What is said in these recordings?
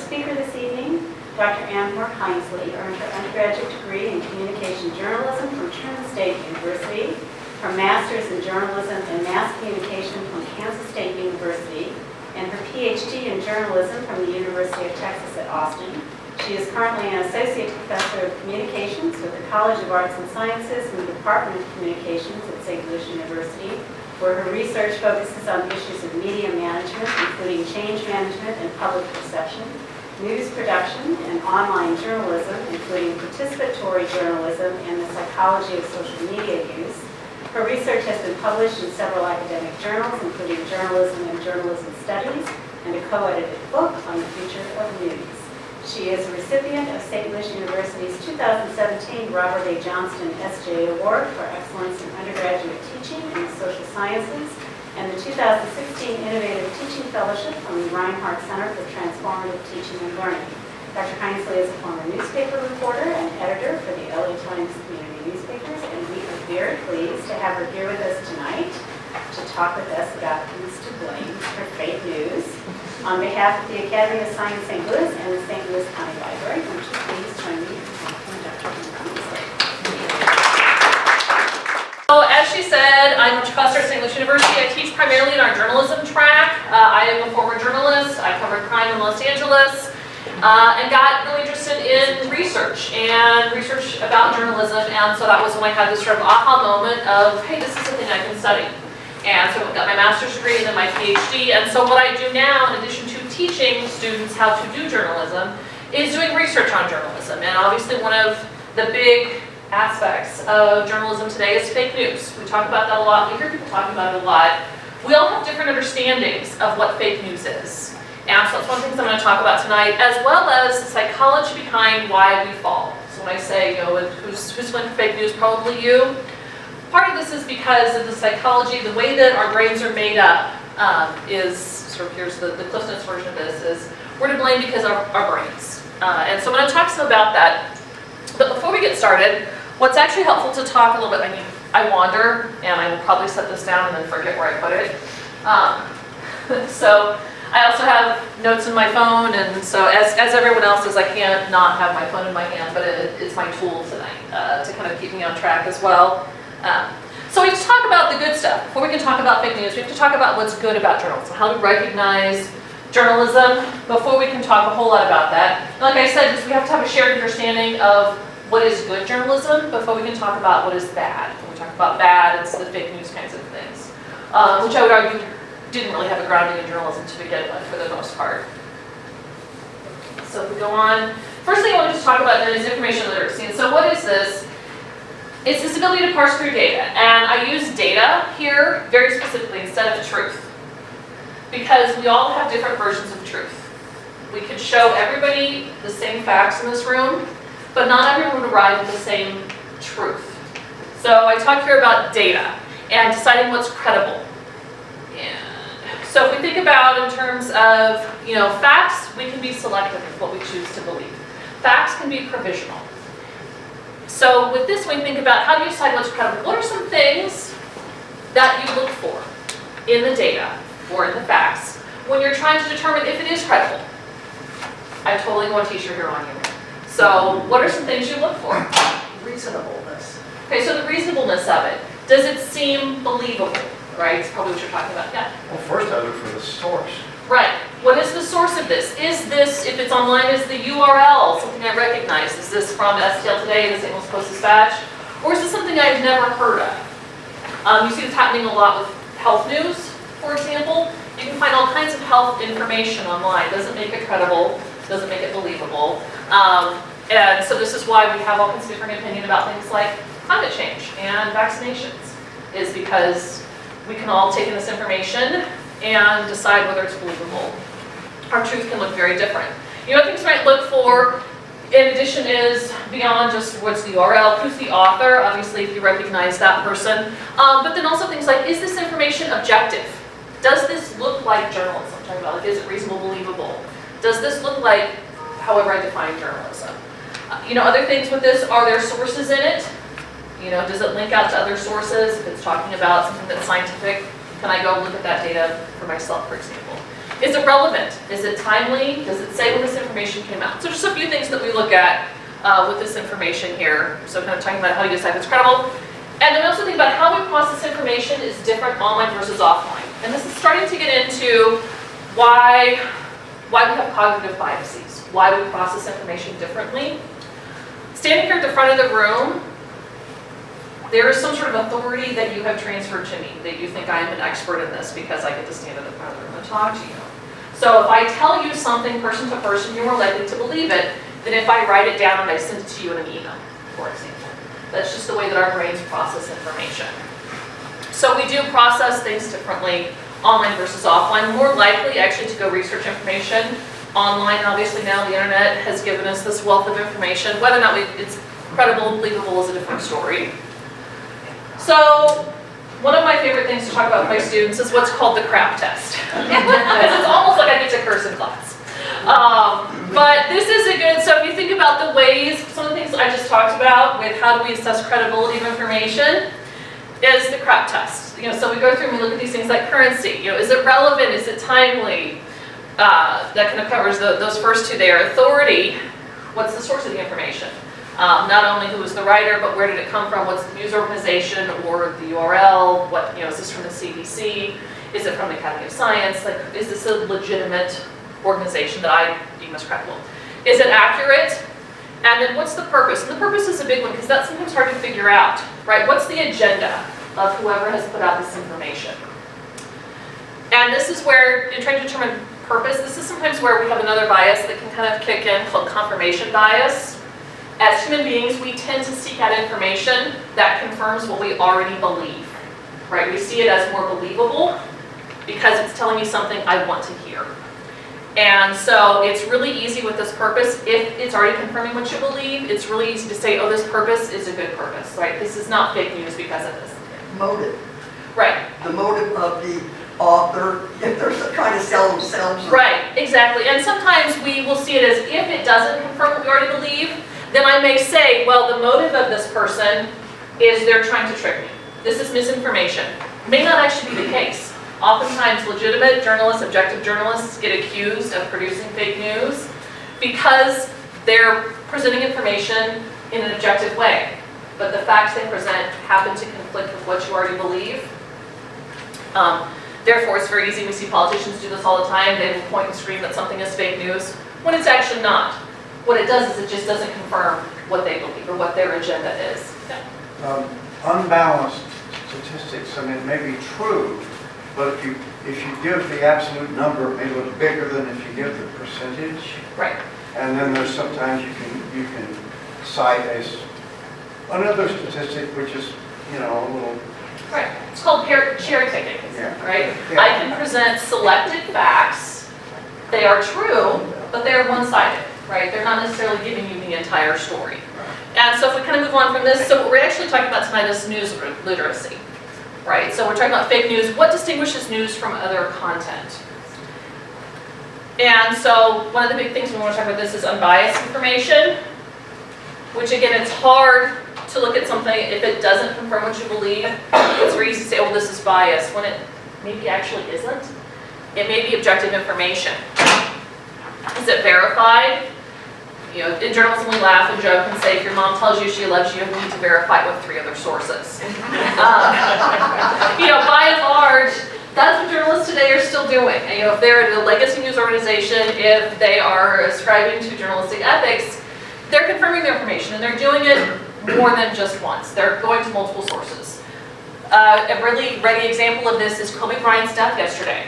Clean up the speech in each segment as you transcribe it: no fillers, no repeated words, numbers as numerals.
speaker this evening, Dr. Hinsley earned her undergraduate degree in communication journalism from Truman State University, her master's in journalism and mass communication from Kansas State University, and her Ph.D. in journalism from the University of Texas at Austin. She is currently an associate professor of communications with the College of Arts and Sciences in the Department of Communications at St. Louis University, where her research focuses on issues of media management, including change management and public perception, news production, and online journalism, including participatory journalism and the psychology of social media use. Her research has been published in several academic journals, including Journalism and Journalism Studies, and a co-edited book on the future of news. She is a recipient of St. Louis University's 2017 Robert A. Johnston S.J. Award for Excellence in Undergraduate Teaching in the Social Sciences, and the 2016 Innovative Teaching Fellowship from the Reinhardt Center for Transformative Teaching and Learning. Dr. Hinsley is a former newspaper reporter and editor for the LA Times community newspapers, and we are very pleased to have her here with us tonight to talk with us about who's to blame for fake news. On behalf of the Academy of Science St. Louis and the St. Louis County Library, would you please join me in welcoming Dr. Hinsley. So as she said, I'm a professor at St. Louis University. I teach primarily in our journalism track. I am a former journalist. I covered crime in Los Angeles and got really interested in research about journalism. And so that was when I had this sort of aha moment of, hey, this is something I can study. And so I got my master's degree and then my Ph.D. And so what I do now, in addition to teaching students how to do journalism, is doing research on journalism. And obviously one of the big aspects of journalism today is fake news. We talk about that a lot. We hear people talking about it a lot. We all have different understandings of what fake news is. And so that's one of the things I'm going to talk about tonight, as well as the psychology behind why we fall. So when I say, who's going for fake news, probably you. Part of this is because of the psychology, the way that our brains are made up is, sort of here's the Cliff Notes version of this, is we're to blame because of our brains. And so I'm going to talk some about that. But before we get started, what's actually helpful to talk a little bit, I wander, and I will probably set this down and then forget where I put it. So I also have notes in my phone, and so as everyone else does, I can't not have my phone in my hand, but it's my tool tonight to kind of keep me on track as well. So we have to talk about the good stuff. Before we can talk about fake news, we have to talk about what's good about journalism, how to recognize journalism before we can talk a whole lot about that. And like I said, we have to have a shared understanding of what is good journalism before we can talk about what is bad. When we talk about bad, it's the fake news kinds of things, which I would argue didn't really have a grounding in journalism to begin with for the most part. So if we go on, first thing I want to just talk about is information literacy. And so what is this? It's this ability to parse through data, and I use data here very specifically instead of truth, because we all have different versions of truth. We could show everybody the same facts in this room, but not everyone would arrive at the same truth. So I talk here about data and deciding what's credible. And so if we think about in terms of, facts, we can be selective with what we choose to believe. Facts can be provisional. So with this, when we think about how do you decide what's credible, what are some things that you look for in the data or in the facts when you're trying to determine if it is credible? I'm totally going to teach you here on you. So what are some things you look for? Reasonableness. Okay, so the reasonableness of it. Does it seem believable? Right, it's probably what you're talking about. Yeah. Well, first I look for the source. Right. What is the source of this? Is this, if it's online, is the URL something I recognize? Is this from STL Today, the St. Louis Post-Dispatch? Or is this something I've never heard of? You see this happening a lot with health news, for example. You can find all kinds of health information online. Doesn't make it credible, doesn't make it believable. And so this is why we have all kinds of different opinion about things like climate change and vaccinations, is because we can all take in this information and decide whether it's believable. Our truth can look very different. Things you might look for, in addition, is beyond just what's the URL, who's the author, obviously if you recognize that person, but then also things like, is this information objective? Does this look like journalism? I'm talking about, like, is it reasonable, believable? Does this look like however I define journalism? Other things with this, are there sources in it? Does it link out to other sources? If it's talking about something that's scientific, can I go look at that data for myself, for example? Is it relevant? Is it timely? Does it say when this information information came out. So just a few things that we look at with this information here. So kind of talking about how you decide if it's credible. And then we also think about how we process information is different online versus offline. And this is starting to get into why we have cognitive biases, why we process information differently. Standing here at the front of the room, there is some sort of authority that you have transferred to me, that you think I am an expert in this because I get to stand at the front of the room and talk to you. So if I tell you something person to person, you're more likely to believe it than if I write it down and I send it to you in an email, for example. That's just the way that our brains process information. So we do process things differently, online versus offline. More likely actually to go research information online. Obviously now the internet has given us this wealth of information. Whether or not it's credible, believable is a different story. So one of my favorite things to talk about with my students is what's called the crap test. It's almost like I get to curse in class. But this is a good, so if you think about the ways, some of the things I just talked about with how do we assess credibility of information is the crap test. So we go through and we look at these things like currency. Is it relevant? Is it timely? That kind of covers those first two there. Authority, what's the source of the information? Not only who was the writer, but where did it come from? What's the news organization or the URL? What, is this from the CDC? Is it from the Academy of Science? Like, is this a legitimate organization that I deem as credible? Is it accurate? And then what's the purpose? And the purpose is a big one because that's sometimes hard to figure out, right? What's the agenda of whoever has put out this information? And this is where, in trying to determine purpose, this is sometimes where we have another bias that can kind of kick in called confirmation bias. As human beings, we tend to seek out information that confirms what we already believe, right? We see it as more believable because it's telling me something I want to hear. And so it's really easy with this purpose. If it's already confirming what you believe, it's really easy to say, oh, this purpose is a good purpose, right? This is not fake news because of this. Motive. Right. The motive of the author, if they're trying to sell themselves. Right, exactly. And sometimes we will see it as if it doesn't confirm what we already believe, then I may say, well, the motive of this person is they're trying to trick me. This is misinformation. May not actually be the case. Oftentimes, legitimate journalists, objective journalists get accused of producing fake news because they're presenting information in an objective way. But the facts they present happen to conflict with what you already believe. Therefore, it's very easy. We see politicians do this all the time. They will point and scream that something is fake news when it's actually not. What it does is it just doesn't confirm what they believe or what their agenda is. Yeah. Unbalanced statistics, I mean, it may be true, but if you give the absolute number, it may look bigger than if you give the percentage. Right. And then there's sometimes you can cite as another statistic, which is, a little. Right. It's called cherry picking. Yeah. Right. Yeah. I can present selected facts. They are true, but they're one-sided. Right? They're not necessarily giving you the entire story. And so if we kind of move on from this, so what we're actually talking about tonight is news literacy. Right? So we're talking about fake news. What distinguishes news from other content? And so one of the big things we want to talk about this is unbiased information, which again, it's hard to look at something if it doesn't confirm what you believe. It's very easy to say, oh, this is biased, when it maybe actually isn't. It may be objective information. Is it verified? In journalism we laugh and joke and say, if your mom tells you she loves you, you need to verify it with 3 other sources. By and large, that's what journalists today are still doing. And, if they're a legacy news organization, if they are ascribing to journalistic ethics, they're confirming their information and they're doing it more than just once. They're going to multiple sources. A really ready example of this is Kobe Bryant's death yesterday.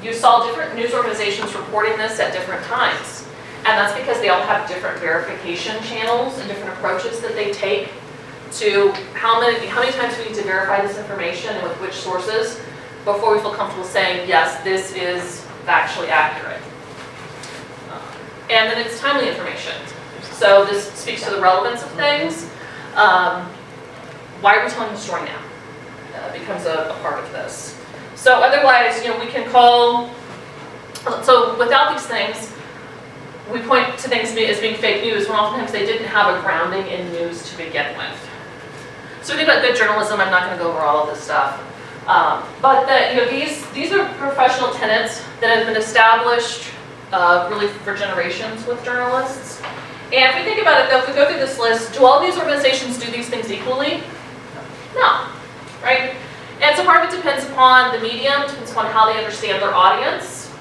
You saw different news organizations reporting this at different times. And that's because they all have different verification channels and different approaches that they take to how many times we need to verify this information and with which sources before we feel comfortable saying, yes, this is factually accurate. And then it's timely information. So this speaks to the relevance of things. Why are we telling the story now? Becomes a part of this. So otherwise, we can call, so without these things, we point to things as being fake news when oftentimes they didn't have a grounding in news to begin with. So we think about good journalism. I'm not going to go over all of this stuff. But these are professional tenets that have been established really for generations with journalists. And if we think about it, though, if we go through this list, do all these organizations do these things equally? No, right? And so part of it depends upon the medium, depends upon how they understand their audience.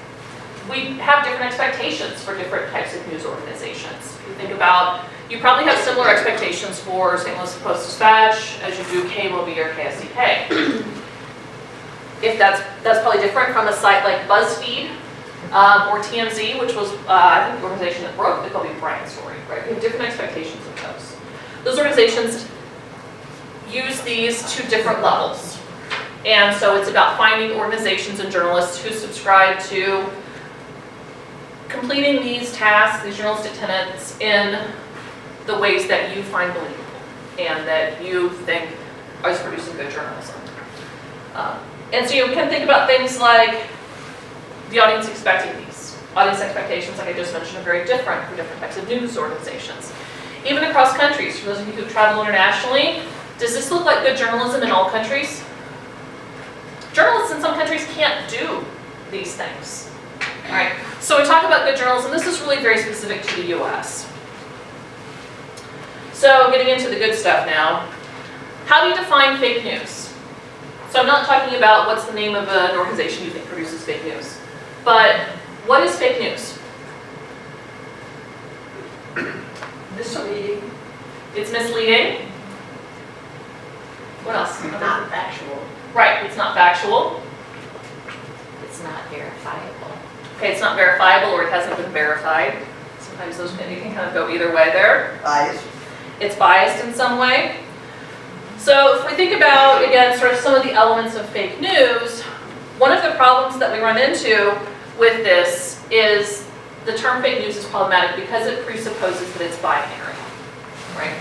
We have different expectations for different types of news organizations. If you think about, you probably have similar expectations for St. Louis Post-Dispatch as you do KMOV or KSDK. If that's probably different from a site like BuzzFeed or TMZ, which was, I think, the organization that broke the Kobe Bryant story, right? We have different expectations of those. Those organizations use these to different levels. And so it's about finding organizations and journalists who subscribe to completing these tasks, these journalistic tenets, in the ways that you find believable and that you think is producing good journalism. And so you can think about things like the audience expecting these. Audience expectations, like I just mentioned, are very different for different types of news organizations. Even across countries, for those of you who travel internationally, does this look like good journalism in all countries? Journalists in some countries can't do these things. All right. So we talk about good journalism. This is really very specific to the US. So getting into the good stuff now. How do you define fake news? So I'm not talking about what's the name of an organization you think produces fake news. But what is fake news? Misleading. It's misleading. What else? Not factual. Right, it's not factual. It's not verifiable. Okay, it's not verifiable or it hasn't been verified. Sometimes those you can kind of go either way there. Bias. It's biased in some way. So if we think about, again, sort of some of the elements of fake news, one of the problems that we run into with this is the term fake news is problematic because it presupposes that it's binary, right?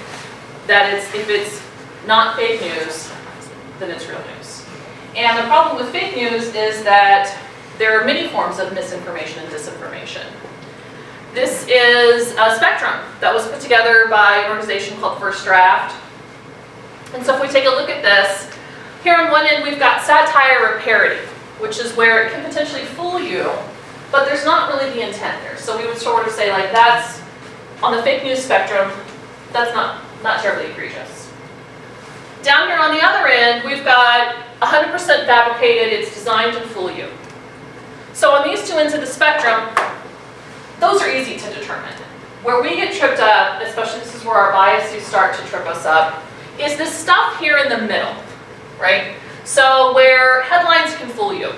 That it's, if it's not fake news, then it's real news. And the problem with fake news is that there are many forms of misinformation and disinformation. This is a spectrum that was put together by an organization called First Draft. And so if we take a look at this, here on one end we've got satire or parody, which is where it can potentially fool you, but there's not really the intent there. So we would sort of say, like, that's, on the fake news spectrum, that's not terribly egregious. Down here on the other end, we've got 100% fabricated, it's designed to fool you. So on these two ends of the spectrum, those are easy to determine. Where we get tripped up, especially this is where our biases start to trip us up, is this stuff here in the middle, right? So where headlines can fool you.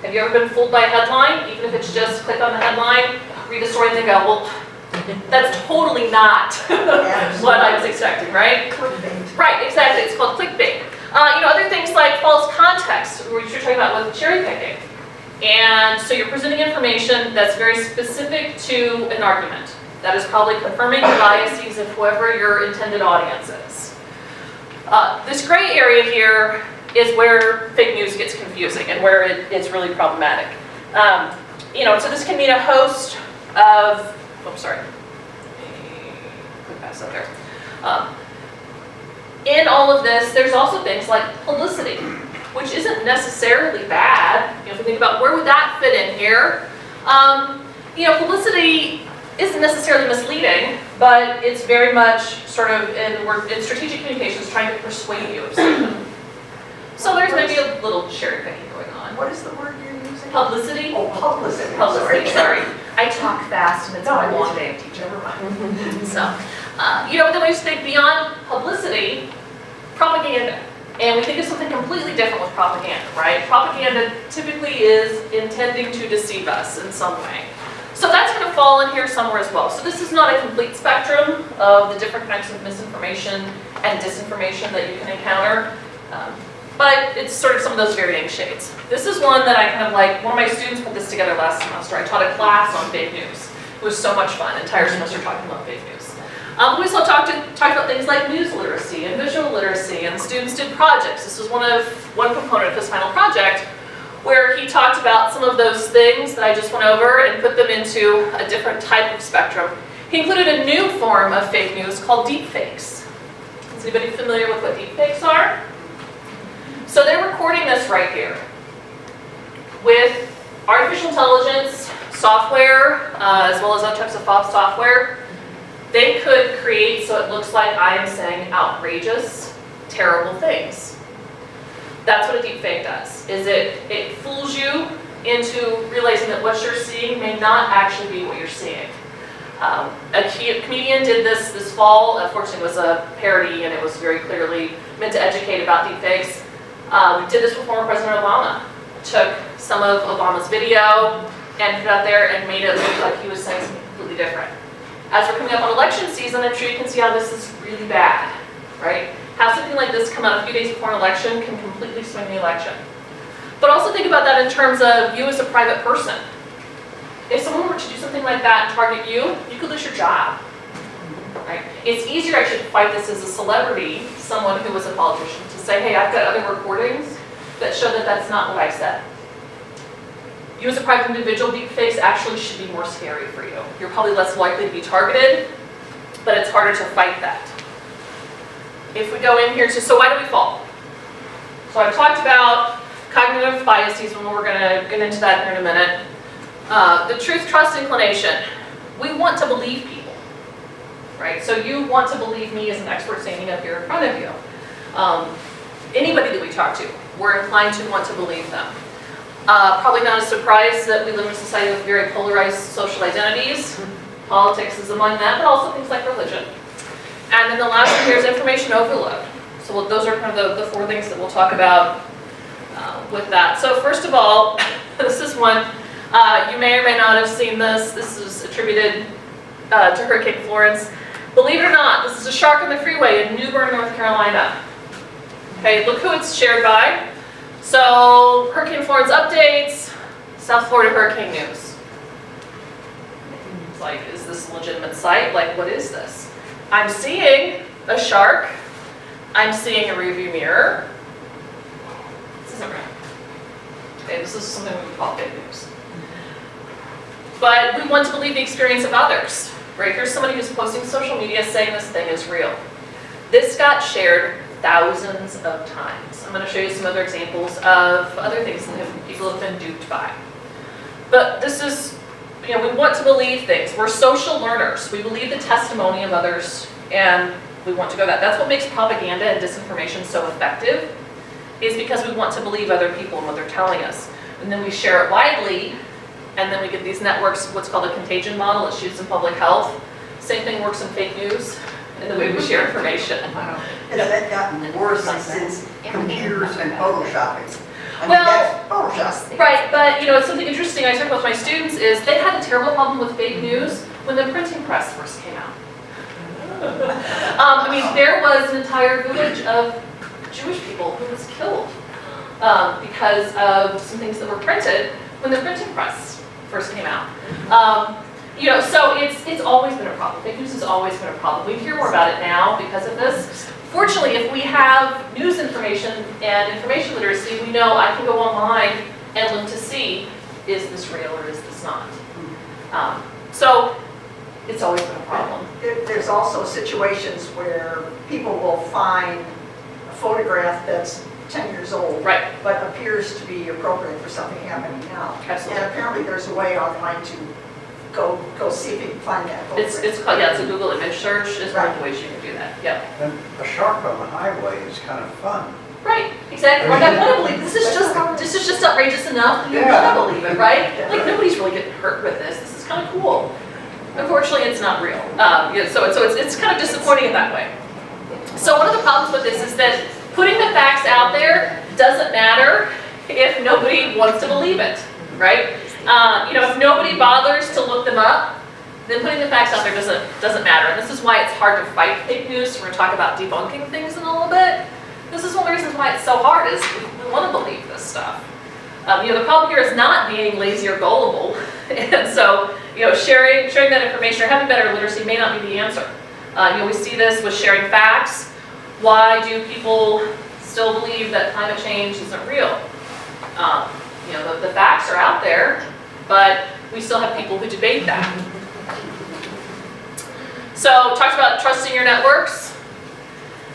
Have you ever been fooled by a headline? Even if it's just click on the headline, read the story and then go, well, that's totally not what I was expecting, right? Clickbait. Right, exactly, it's called clickbait. Other things like false context, which you're talking about with cherry picking. And so you're presenting information that's very specific to an argument. That is probably confirming the biases of whoever your intended audience is. This gray area here is where fake news gets confusing and where it's really problematic. So this can mean a host of, quick pass up there. In all of this, there's also things like publicity, which isn't necessarily bad. If you think about where would that fit in here, publicity isn't necessarily misleading, but it's very much sort of in strategic communications trying to persuade you of something. So there's maybe a little cherry picking going on. What is the word you're using? Publicity. Oh, publicity. Sorry. I talk fast and it's No, my I long day of teaching. So, but then we just think beyond publicity, propaganda. And we think of something completely different with propaganda, right? Propaganda typically is intending to deceive us in some way. So that's going to fall in here somewhere as well. So this is not a complete spectrum of the different kinds of misinformation and disinformation that you can encounter. But it's sort of some of those varying shades. This is one that I kind of like, one of my students put this together last semester. I taught a class on fake news. It was so much fun, entire semester talking about fake news. We also talked about things like news literacy and visual literacy, and students did projects. This was one component of his final project, where he talked about some of those things that I just went over and put them into a different type of spectrum. He included a new form of fake news called deepfakes. Is anybody familiar with what deepfakes are? So they're recording this right here with artificial intelligence, software, as well as other types of software, they could create so it looks like I am saying outrageous, terrible things. That's what a deepfake does, is it fools you into realizing that what you're seeing may not actually be what you're seeing. A comedian did this fall. Unfortunately, it was a parody, and it was very clearly meant to educate about deepfakes. Did this with former President Obama. Took some of Obama's video and put it out there and made it look like he was saying something completely different. As we're coming up on election season, I'm sure you can see how this is really bad, right? Have something like this come out a few days before an election can completely swing the election. But also think about that in terms of you as a private person. If someone were to do something like that and target you, you could lose your job, right? It's easier actually to fight this as a celebrity, someone who was a politician, to say, hey, I've got other recordings that show that that's not what I said. You as a private individual, deepfakes actually should be more scary for you. You're probably less likely to be targeted, but it's harder to fight that. If we go in here to, so why do we fall? So I've talked about cognitive biases, and we're going to get into that here in a minute. The truth-trust inclination. We want to believe people, right? So you want to believe me as an expert standing up here in front of you. Anybody that we talk to, we're inclined to want to believe them. Probably not a surprise that we live in a society with very polarized social identities. Politics is among them, but also things like religion. And then the last one here is information overload. So those are kind of the four things that we'll talk about with that. So first of all, this is one, you may or may not have seen this. This is attributed to Hurricane Florence. Believe it or not, this is a shark on the freeway in New Bern, North Carolina. Okay, look who it's shared by. So, Hurricane Florence updates, South Florida hurricane news. It's like, is this a legitimate site? Like, what is this? I'm seeing a shark. I'm seeing a rearview mirror. This isn't real. Okay, this is something we call fake news. But we want to believe the experience of others, right? Here's somebody who's posting social media saying this thing is real. This got shared thousands of times. I'm going to show you some other examples of other things that people have been duped by. But this is, we want to believe things. We're social learners. We believe the testimony of others, and we want to go that. That's what makes propaganda and disinformation so effective, is because we want to believe other people and what they're telling us. And then we share it widely, and then we get these networks, what's called a contagion model. It's used in public health. Same thing works in fake news, in the way we share information. Wow. Has that gotten worse since computers and photoshopping? I mean, Well, that's Photoshop. Right, but it's something interesting I talk about with my students is they had a terrible problem with fake news when the printing press first came out. There was an entire village of Jewish people who was killed because of some things that were printed when the printing press first came out. So it's always been a problem. Fake news has always been a problem. We hear more about it now because of this. Fortunately, if we have news information and information literacy, we know I can go online and look to see, is this real or is this not? So it's always been a problem. There's also situations where people will find a photograph that's 10 years old, Right. but appears to be appropriate for something happening now. Absolutely. And apparently there's a way online to go see if you can find that photograph. It's called, it's a Google image search is one of the ways you can do that. Yep. And a shark on the highway is kind of fun. Right, exactly. Like, I want to believe this is just outrageous enough. You Yeah. want to believe it, right? Like nobody's really getting hurt with this. This is kind of cool. Unfortunately, it's not real. So it's kind of disappointing in that way. So one of the problems with this is that putting the facts out there doesn't matter if nobody wants to believe it, right? If nobody bothers to look them up, then putting the facts out there doesn't matter. And this is why it's hard to fight fake news. We're going to talk about debunking things in a little bit. This is one of the reasons why it's so hard is we want to believe this stuff. The problem here is not being lazy or gullible. And so, sharing that information or having better literacy may not be the answer. We see this with sharing facts. Why do people still believe that climate change isn't real? The facts are out there, but we still have people who debate that. So, talked about trusting your networks.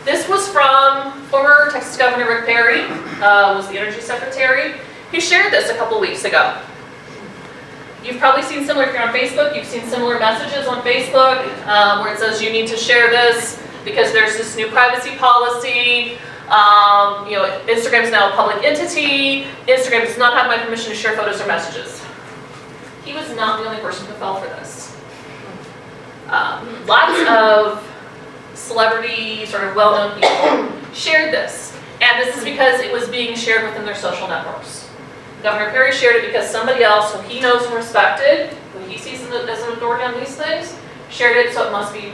This was from former Texas Governor Rick Perry, was the Energy Secretary. He shared this a couple weeks ago. You've probably seen similar, if you're on Facebook, you've seen similar messages on Facebook where it says you need to share this because there's this new privacy policy. You know, Instagram is now a public entity. Instagram does not have my permission to share photos or messages. He was not the only person who fell for this. Lots of celebrity, sort of well-known people shared this. And this is because it was being shared within their social networks. Governor Perry shared it because somebody else who he knows and respected, who he sees as an authority on these things, shared it, so it must be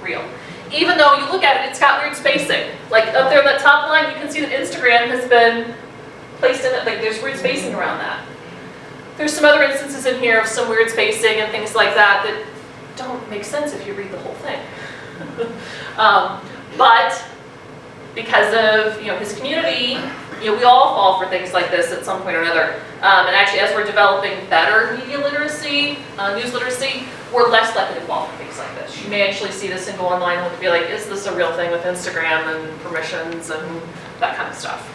real. Even though you look at it, it's got weird spacing. Like up there in that top line, you can see that Instagram has been placed in it, like there's weird spacing around that. There's some other instances in here of some weird spacing and things like that that don't make sense if you read the whole thing. But because of his community, we all fall for things like this at some point or another. And actually, as we're developing better media literacy, news literacy, we're less likely to fall for things like this. You may actually see this and go online and be like, is this a real thing with Instagram and permissions and that kind of stuff?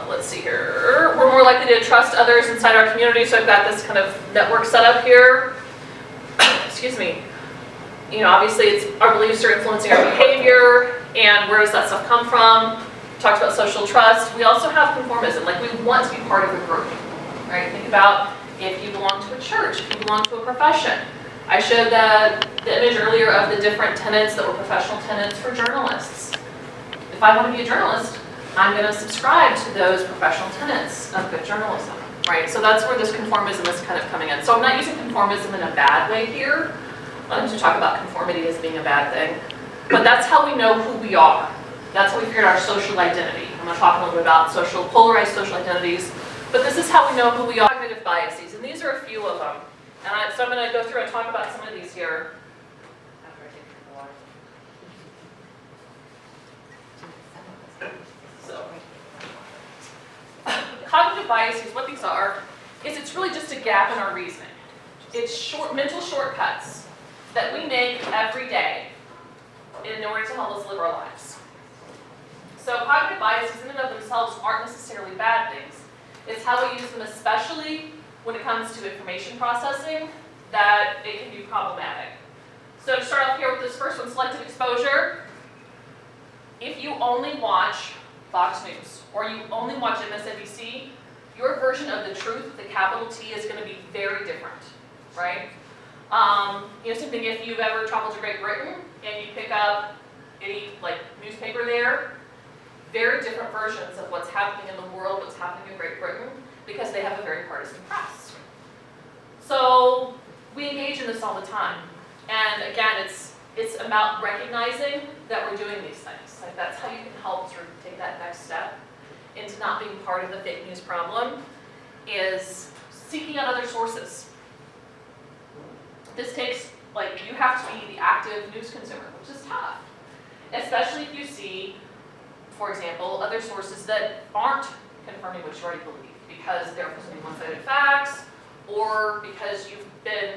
Let's see here. We're more likely to trust others inside our community, so I've got this kind of network set up here. Excuse me. Obviously, it's our beliefs are influencing our behavior, and where does that stuff come from? Talked about social trust. We also have conformism, like we want to be part of a group, right? Think about if you belong to a church, if you belong to a profession. I showed the image earlier of the different tenets that were professional tenets for journalists. If I want to be a journalist, I'm going to subscribe to those professional tenets of good journalism, right? So that's where this conformism is kind of coming in. So I'm not using conformism in a bad way here. I don't to talk about conformity as being a bad thing, but that's how we know who we are. That's how we figure out our social identity. I'm going to talk a little bit about polarized social identities, but this is how we know who we are. Cognitive biases, and these are a few of them. And so I'm going to go through and talk about some of these here. After I take the water. So, cognitive biases, what these are, is it's really just a gap in our reasoning. It's mental shortcuts that we make every day in order to help us live our lives. So cognitive biases in and of themselves aren't necessarily bad things. It's how we use them, especially when it comes to information processing, that it can be problematic. So to start off here with this first one, selective exposure. If you only watch Fox News or you only watch MSNBC, your version of the truth, the capital T, is going to be very different, right? Same thing if you've ever traveled to Great Britain and you pick up any newspaper there, very different versions of what's happening in the world, what's happening in Great Britain, because they have a very partisan press. So we engage in this all the time. And again, it's about recognizing that we're doing these things. Like that's how you can help sort of take that next step into not being part of the fake news problem, is seeking out other sources. This takes, you have to be the active news consumer, which is tough. Especially if you see, for example, other sources that aren't confirming what you already believe because they're presenting one-sided facts or because you've been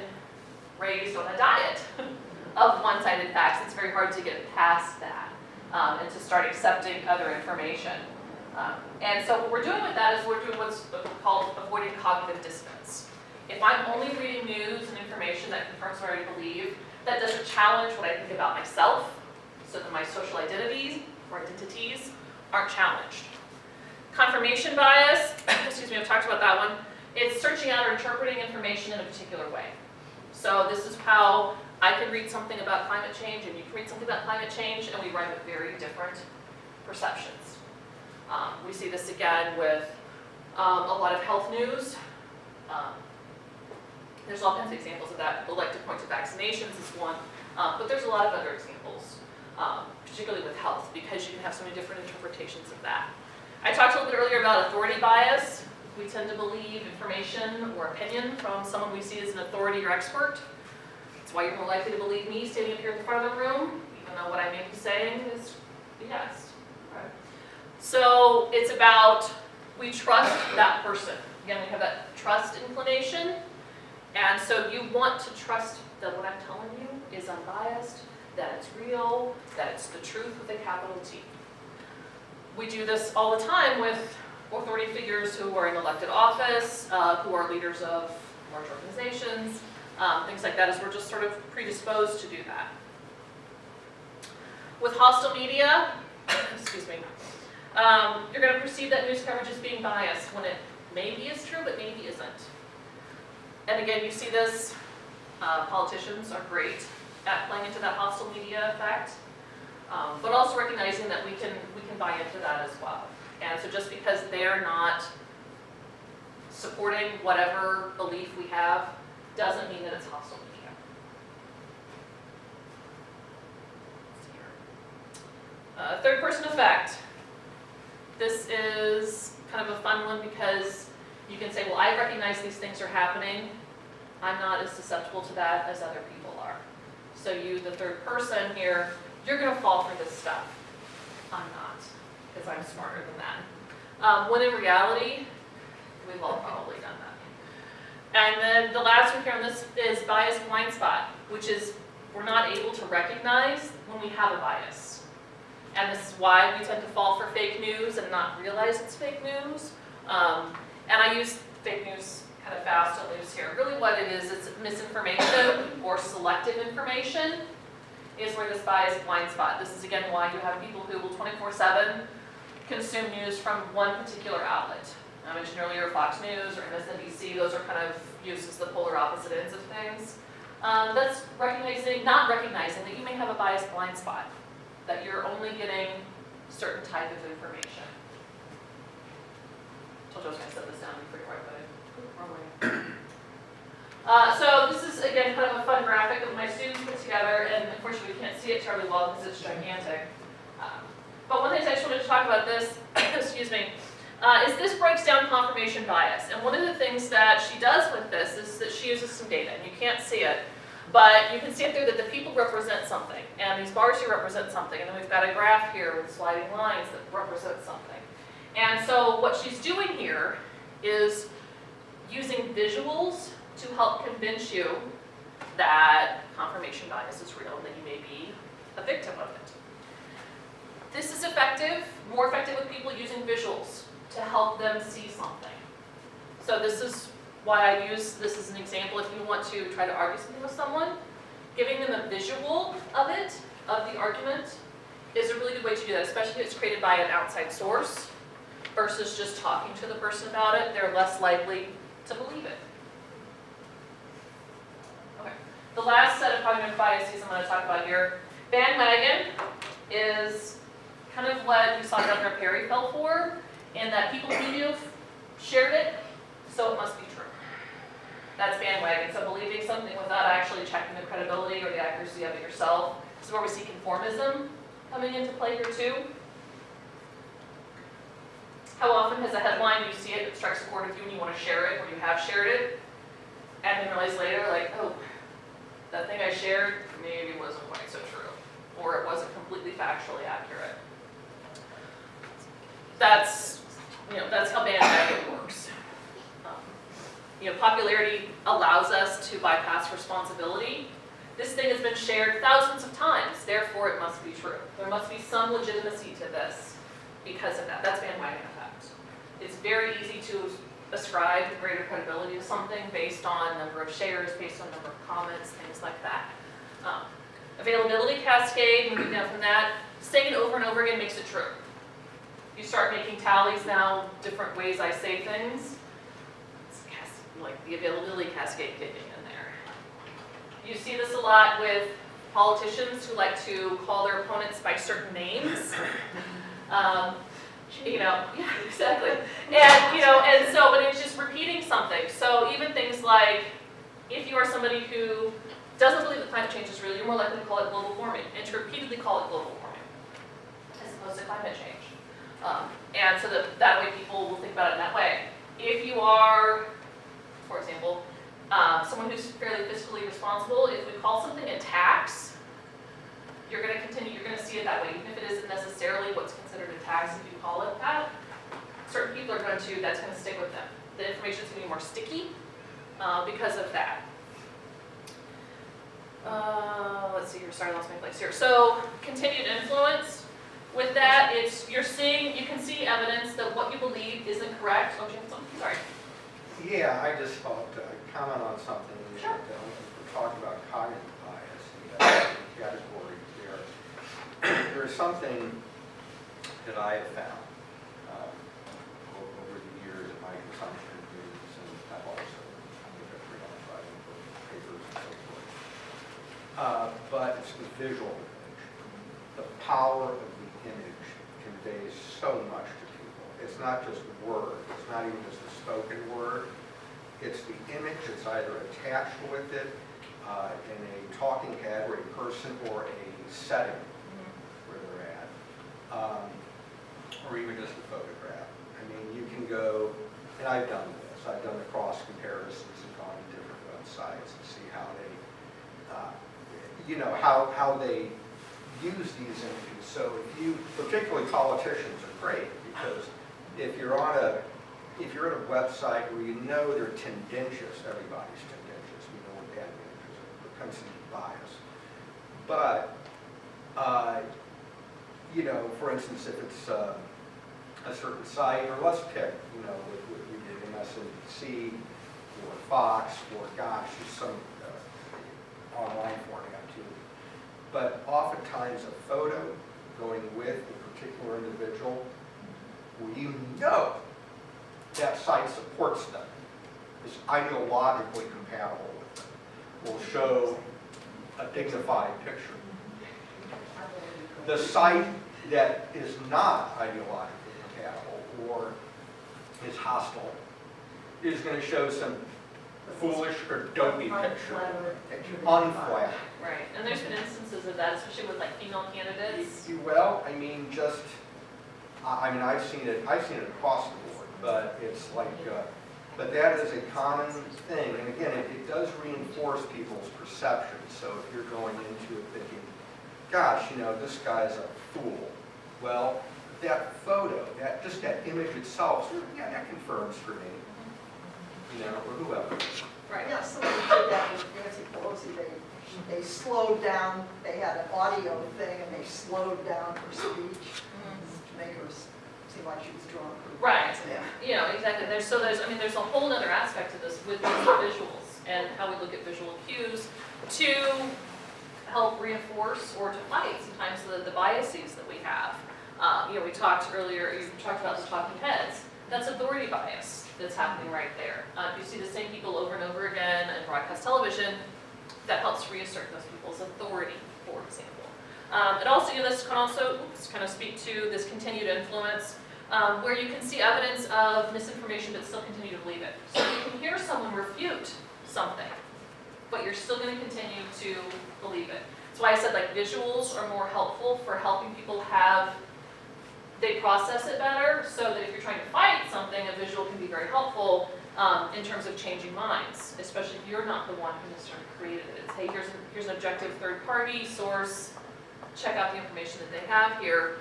raised on a diet of one-sided facts. It's very hard to get past that and to start accepting other information. And so what we're doing with that is we're doing what's called avoiding cognitive dissonance. If I'm only reading news and information that confirms what I already believe, that doesn't challenge what I think about myself, so that my social identities aren't challenged. Confirmation bias, excuse me, I've talked about that one. It's searching out or interpreting information in a particular way. So this is how I can read something about climate change and you can read something about climate change, and we arrive at very different perceptions. We see this again with a lot of health news. There's all kinds of examples of that. People like to point to vaccinations as one, but there's a lot of other examples, particularly with health, because you can have so many different interpretations of that. I talked a little bit earlier about authority bias. We tend to believe information or opinion from someone we see as an authority or expert. That's why you're more likely to believe me standing up here in the front of the room, even though what I may be saying is BS. Right? So it's about, we trust that person. Again, we have that trust inclination. And so you want to trust that what I'm telling you is unbiased, that it's real, that it's the truth with a capital T. We do this all the time with authority figures who are in elected office, who are leaders of large organizations, things like that, as we're just sort of predisposed to do that. With hostile media, excuse me, you're going to perceive that news coverage as being biased when it maybe is true, but maybe isn't. And again, you see this, politicians are great at playing into that hostile media effect, but also recognizing that we can buy into that as well. And so just because they're not supporting whatever belief we have doesn't mean that it's hostile media. Third person effect. This is kind of a fun one because you can say, well, I recognize these things are happening. I'm not as susceptible to that as other people are. So you, the third person here, you're going to fall for this stuff. I'm not, because I'm smarter than that. When in reality, we've all probably done that. And then the last one here on this is bias blind spot, which is we're not able to recognize when we have a bias. And this is why we tend to fall for fake news and not realize it's fake news. And I use fake news kind of fast and loose here. Really what it is, it's misinformation or selective information is where this bias blind spot. This is again why you have people who will 24/7 consume news from one particular outlet. I mentioned earlier Fox News or MSNBC, those are kind of used as the polar opposite ends of things. That's not recognizing that you may have a bias blind spot, that you're only getting certain type of information. I told you I was going to set this down pretty right, but wrong way. So this is, again, kind of a fun graphic that my students put together, and unfortunately we can't see it terribly well because it's gigantic. But one thing I just wanted to talk about this, excuse me, is this breaks down confirmation bias. And one of the things that she does with this is that she uses some data, and you can't see it, but you can see up there that the people represent something, and these bars here represent something, and then we've got a graph here with sliding lines that represent something. And so what she's doing here is using visuals to help convince you that confirmation bias is real and that you may be a victim of it. This is effective, more effective with people using visuals to help them see something. So this is why I use this as an example. If you want to try to argue something with someone, giving them a visual of it, of the argument, is a really good way to do that, especially if it's created by an outside source versus just talking to the person about it. They're less likely to believe it. Okay. The last set of cognitive biases I'm going to talk about here, bandwagon, is kind of what we saw Governor Perry fell for, in that people he knew shared it, so it must be true. That's bandwagon. So believing something without actually checking the credibility or the accuracy of it yourself. This is where we see conformism coming into play here too. How often has a headline, you see it, it strikes a chord with you and you want to share it, or you have shared it, and then realize later, like, oh, that thing I shared maybe wasn't quite so true, or it wasn't completely factually accurate. That's how bandwagon works. Popularity allows us to bypass responsibility. This thing has been shared thousands of times, therefore it must be true. There must be some legitimacy to this because of that. That's bandwagon effect. It's very easy to ascribe greater credibility to something based on number of shares, based on number of comments, things like that. Availability cascade, moving down from that, saying it over and over again makes it true. You start making tallies now, different ways I say things. It's like the availability cascade kicking in there. You see this a lot with politicians who like to call their opponents by certain names. Yeah, exactly. But it's just repeating something. So even things like, if you are somebody who doesn't believe that climate change is real, you're more likely to call it global warming, and to repeatedly call it global warming, as opposed to climate change. And so that way people will think about it in that way. If you are, for example, someone who's fairly fiscally responsible, if we call something a tax, you're going to see it that way, even if it isn't necessarily what's considered a tax. If you call it that, certain people are that's going to stick with them. The information is going to be more sticky because of that. Let's see here, sorry, I lost my place here. So, continued influence. With that, you can see evidence that what you believe is incorrect. Oh, Jim, sorry. Yeah, I just thought I'd comment on something. Sure. We're talking about cognitive bias, the category there. There's something that I have found over the years in my consumption of news, and I've also writing for papers and so forth. But it's the visual image. The power of the image conveys so much to people. It's not just word. It's not even just a spoken word. It's the image that's either attached with it in a talking head or a person or a setting where they're at, or even just a photograph. I mean, you can go, and I've done this. I've done the cross comparisons and gone to different websites and see how they, how they use these images. So if you, particularly politicians are great, because if you're at a website where you know they're tendentious, everybody's tendentious, we know what that means, there's a propensity to bias. But, for instance, if it's a certain site, or let's pick, what we did MSNBC, or Fox, or gosh, there's some online format too. But oftentimes a photo going with a particular individual, where you know that site supports them, is ideologically compatible with them, will show a dignified picture. The site that is not ideologically compatible or is hostile is going to show some foolish or dopey picture. Unflattering. Right, and there's been instances of that, especially with like female candidates. Well, I mean, I've seen it across the board, but it's like, but that is a common thing. And again, it does reinforce people's perception. So if you're going into it thinking, gosh, this guy's a fool. Well, that photo, just that image itself, yeah, that confirms for me, or whoever. Right. Yeah, somebody did that with Nancy Pelosi. They slowed down, they had an audio thing, and they slowed down her speech to make her seem like she was drunk. Right. Yeah. Exactly. There's a whole other aspect to this with these visuals and how we look at visual cues to help reinforce or to fight sometimes the biases that we have. We talked earlier, you talked about the talking heads. That's authority bias that's happening right there. You see the same people over and over again in broadcast television. That helps reassert those people's authority, for example. It also, this can also kind of speak to this continued influence, where you can see evidence of misinformation but still continue to believe it. So you can hear someone refute something, but you're still going to continue to believe it. That's why I said visuals are more helpful for helping people they process it better, so that if you're trying to fight something, a visual can be very helpful in terms of changing minds, especially if you're not the one who necessarily created it. It's, hey, here's an objective third-party source, check out the information that they have here.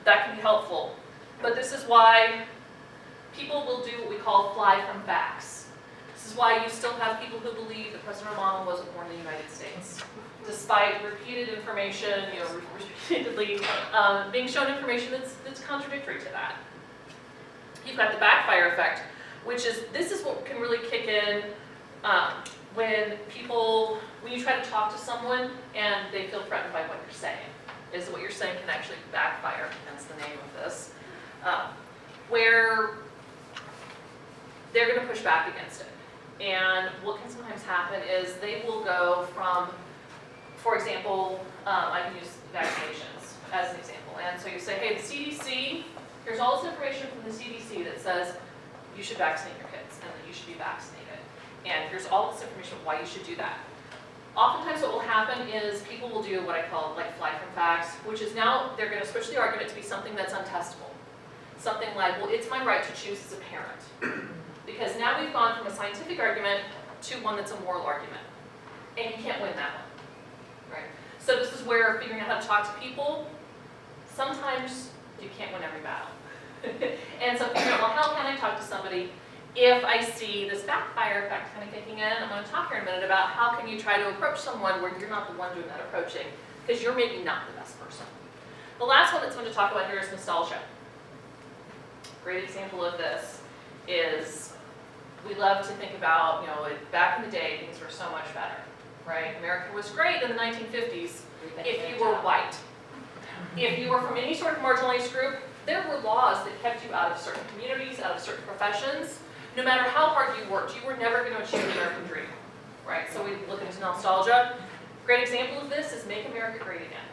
That can be helpful. But this is why people will do what we call fly from facts. This is why you still have people who believe that President Obama wasn't born in the United States, despite repeated information, repeatedly being shown information that's contradictory to that. You've got the backfire effect, which is, this is what can really kick in when you try to talk to someone and they feel threatened by what you're saying. Is what you're saying can actually backfire, hence the name of this, where they're going to push back against it. And what can sometimes happen is they will go from, for example, I can use vaccinations as an example. And so you say, hey, the CDC, here's all this information from the CDC that says you should vaccinate your kids and that you should be vaccinated. And here's all this information why you should do that. Oftentimes what will happen is people will do what I call fly from facts, which is now they're going to switch the argument to be something that's untestable. Something like, well, it's my right to choose as a parent. Because now we've gone from a scientific argument to one that's a moral argument. And you can't win that one, right? So this is where figuring out how to talk to people, sometimes you can't win every battle. And so figuring out, well, how can I talk to somebody if I see this backfire effect kind of kicking in? I'm going to talk here in a minute about how can you try to approach someone where you're not the one doing that approaching, because you're maybe not the best person. The last one that's going to talk about here is nostalgia. Great example of this is we love to think about, back in the day, things were so much better, right? America was great in the 1950s if you were white. If you were from any sort of marginalized group, there were laws that kept you out of certain communities, out of certain professions. No matter how hard you worked, you were never going to achieve the American dream, right? So we look into nostalgia. Great example of this is Make America Great Again.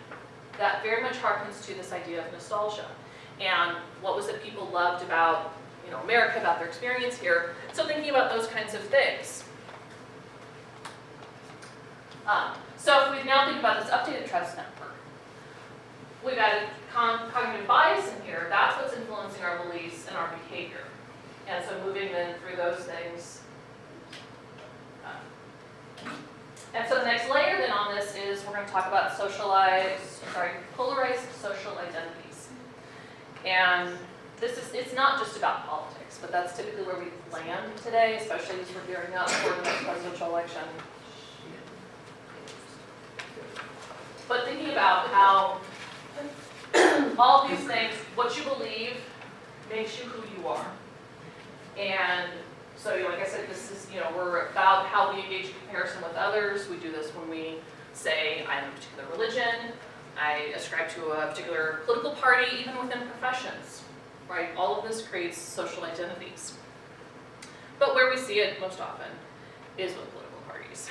That very much harkens to this idea of nostalgia. And what was it people loved about America, about their experience here? So thinking about those kinds of things. So if we now think about this updated trust network, we've added cognitive bias in here. That's what's influencing our beliefs and our behavior. And so moving then through those things. And so the next layer then on this is we're going to talk about polarized social identities. And it's not just about politics, but that's typically where we land today, especially as we're gearing up for the next presidential election. But thinking about how all these things, what you believe makes you who you are. And so, like I said, this is, we're about how we engage in comparison with others. We do this when we say, I have a particular religion, I ascribe to a particular political party, even within professions, right? All of this creates social identities. But where we see it most often is with political parties.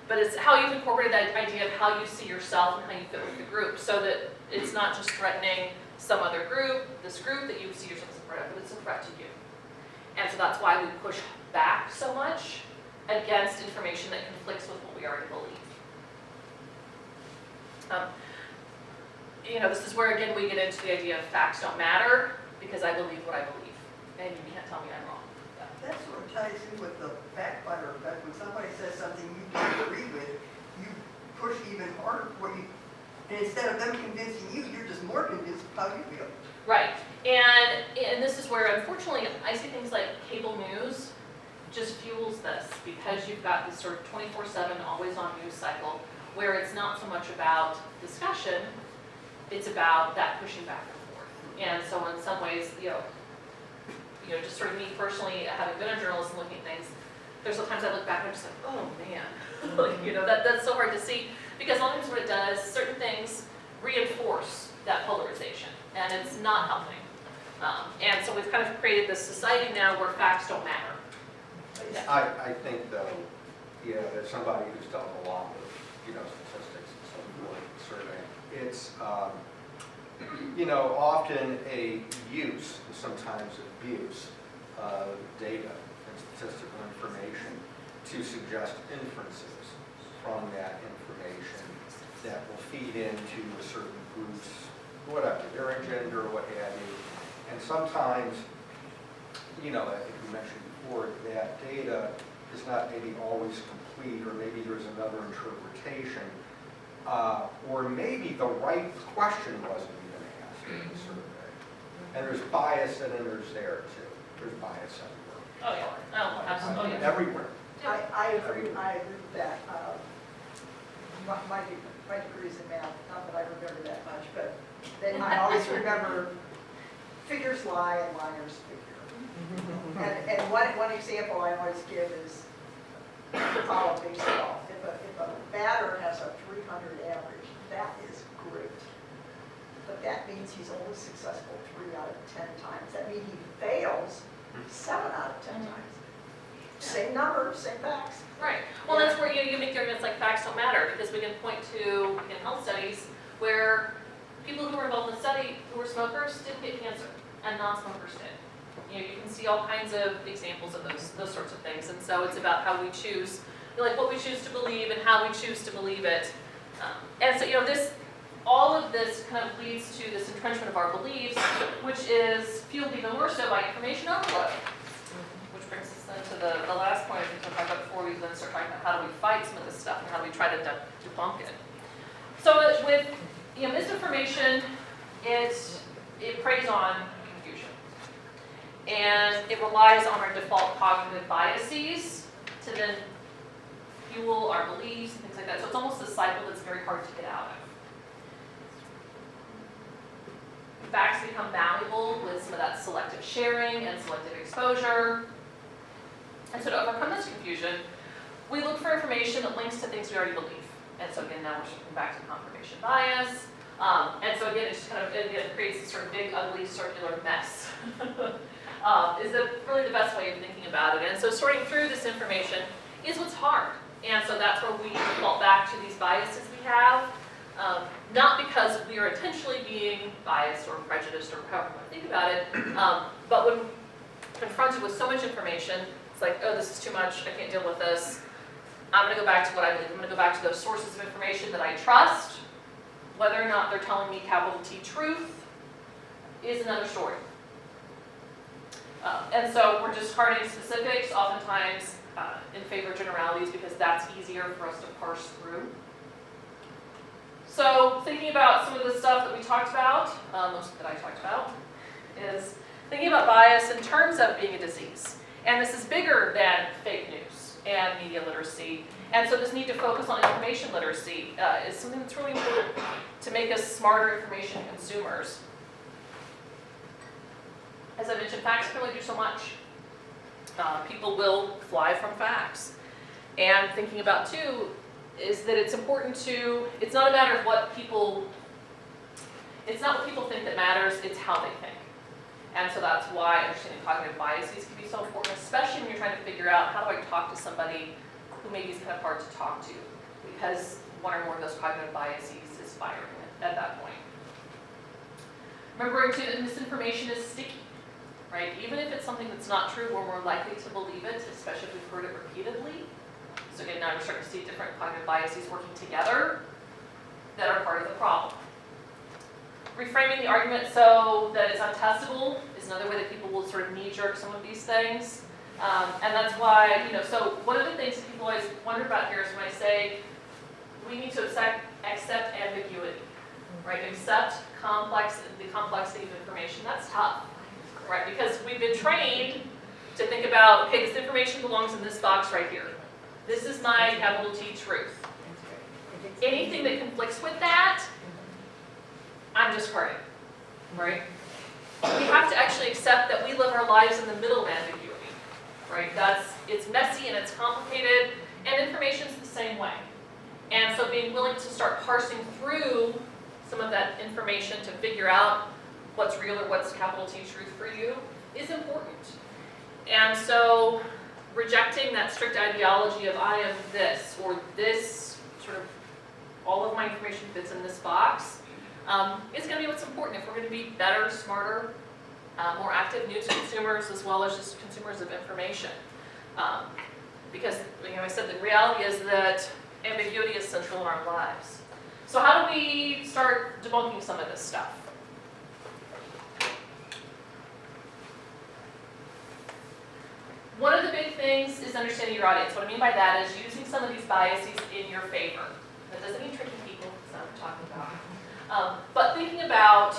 But it's how you've incorporated that idea of how you see yourself and how you fit with the group, so that it's not just threatening some other group, this group that you see yourself as a part of, but it's a threat to you. And so that's why we push back so much against information that conflicts with what we already believe. This is where, again, we get into the idea of facts don't matter because I believe what I believe. And you can't tell me I'm wrong. That sort of ties in with the backfire effect. When somebody says something you don't agree with, you push even harder and instead of them convincing you, you're just more convinced of how you feel. Right. And this is where, unfortunately, I see things like cable news just fuels this, because you've got this sort of 24/7 always-on news cycle where it's not so much about discussion, it's about that pushing back and forth. And so in some ways, just sort of me personally, having been a journalist and looking at things, there's sometimes I look back and I'm just like, oh man, that's so hard to see, because a lot of times what it does, certain things reinforce that polarization, and it's not helping. And so we've kind of created this society now where facts don't matter. Yeah. I think though, as somebody who's done a lot of, statistics and so forth, surveying, it's, often a use, sometimes abuse of data and statistical information to suggest inferences from that information that will feed into a certain group's, whatever, their agenda or what have you. And sometimes, I think you mentioned before, that data is not maybe always complete, or maybe there's another interpretation, or maybe the right question wasn't even asked in the survey. And there's bias, and then there's there too. There's bias everywhere. Oh yeah. Oh, absolutely. Everywhere. I agree with that. My degree is in math, not that I remember that much, but then I always remember figures lie and liars figure. And one example I always give is follow baseball. If a batter has a 300 average, that is great. But that means he's only successful 3 out of 10 times. That means he fails 7 out of 10 times. Same number, same facts. Right. Well, that's where you make the arguments like facts don't matter, because we can point to in health studies where people who were involved in the study who were smokers didn't get cancer, and non-smokers did. You can see all kinds of examples of those sorts of things, and so it's about how we choose, like what we choose to believe and how we choose to believe it. And so all of this kind of leads to this entrenchment of our beliefs, which is fueled even more so by information overload. Which brings us then to the last point I think we'll talk about before we then start talking about how do we fight some of this stuff and how do we try to debunk it. So with misinformation, it preys on confusion. And it relies on our default cognitive biases to then fuel our beliefs and things like that. So it's almost a cycle that's very hard to get out of. facts become malleable with some of that selective sharing and selective exposure. And so to overcome this confusion, we look for information that links to things we already believe. And so again, now we're shifting back to confirmation bias. And so again, it just kind of creates this sort of big, ugly, circular mess. Is really the best way of thinking about it. And so sorting through this information is what's hard. And so that's where we default back to these biases we have. Not because we are intentionally being biased or prejudiced or however you want to think about it, but when confronted with so much information, it's like, oh, this is too much, I can't deal with this. I'm going to go back to what I believe. I'm going to go back to those sources of information that I trust. Whether or not they're telling me capital T truth is another story. And so we're discarding specifics, oftentimes in favor of generalities, because that's easier for us to parse through. So thinking about some of the stuff that we talked about, most that I talked about, is thinking about bias in terms of being a disease. And this is bigger than fake news and media literacy. And so this need to focus on information literacy is something that's really important to make us smarter information consumers. As I mentioned, facts can only do so much. People will fly from facts. And thinking about, too, is that it's important to, it's not a matter of what people, it's not what people think that matters, it's how they think. And so that's why understanding cognitive biases can be so important, especially when you're trying to figure out how do I talk to somebody who maybe is kind of hard to talk to, because one or more of those cognitive biases is firing at that point. Remembering, too, that misinformation is sticky, right? Even if it's something that's not true, we're more likely to believe it, especially if we've heard it repeatedly. So again, now we're starting to see different cognitive biases working together that are part of the problem. Reframing the argument so that it's untestable is another way that people will sort of knee-jerk some of these things. And that's why, so one of the things that people always wonder about here is when I say we need to accept ambiguity, right? Accept the complexity of information. That's tough, right? Because we've been trained to think about, okay, this information belongs in this box right here. This is my capital T truth. Anything that conflicts with that, I'm discarding, right? We have to actually accept that we live our lives in the middle of ambiguity, right? It's messy and it's complicated, and information's the same way. And so being willing to start parsing through some of that information to figure out what's real or what's capital T truth for you is important. And so rejecting that strict ideology of I am this, or this sort of, all of my information fits in this box, is going to be what's important if we're going to be better, smarter, more active news consumers, as well as just consumers of information. Because, I said, the reality is that ambiguity is central in our lives. So how do we start debunking some of this stuff? One of the big things is understanding your audience. What I mean by that is using some of these biases in your favor. That doesn't mean tricking people, that's not what I'm talking about. But thinking about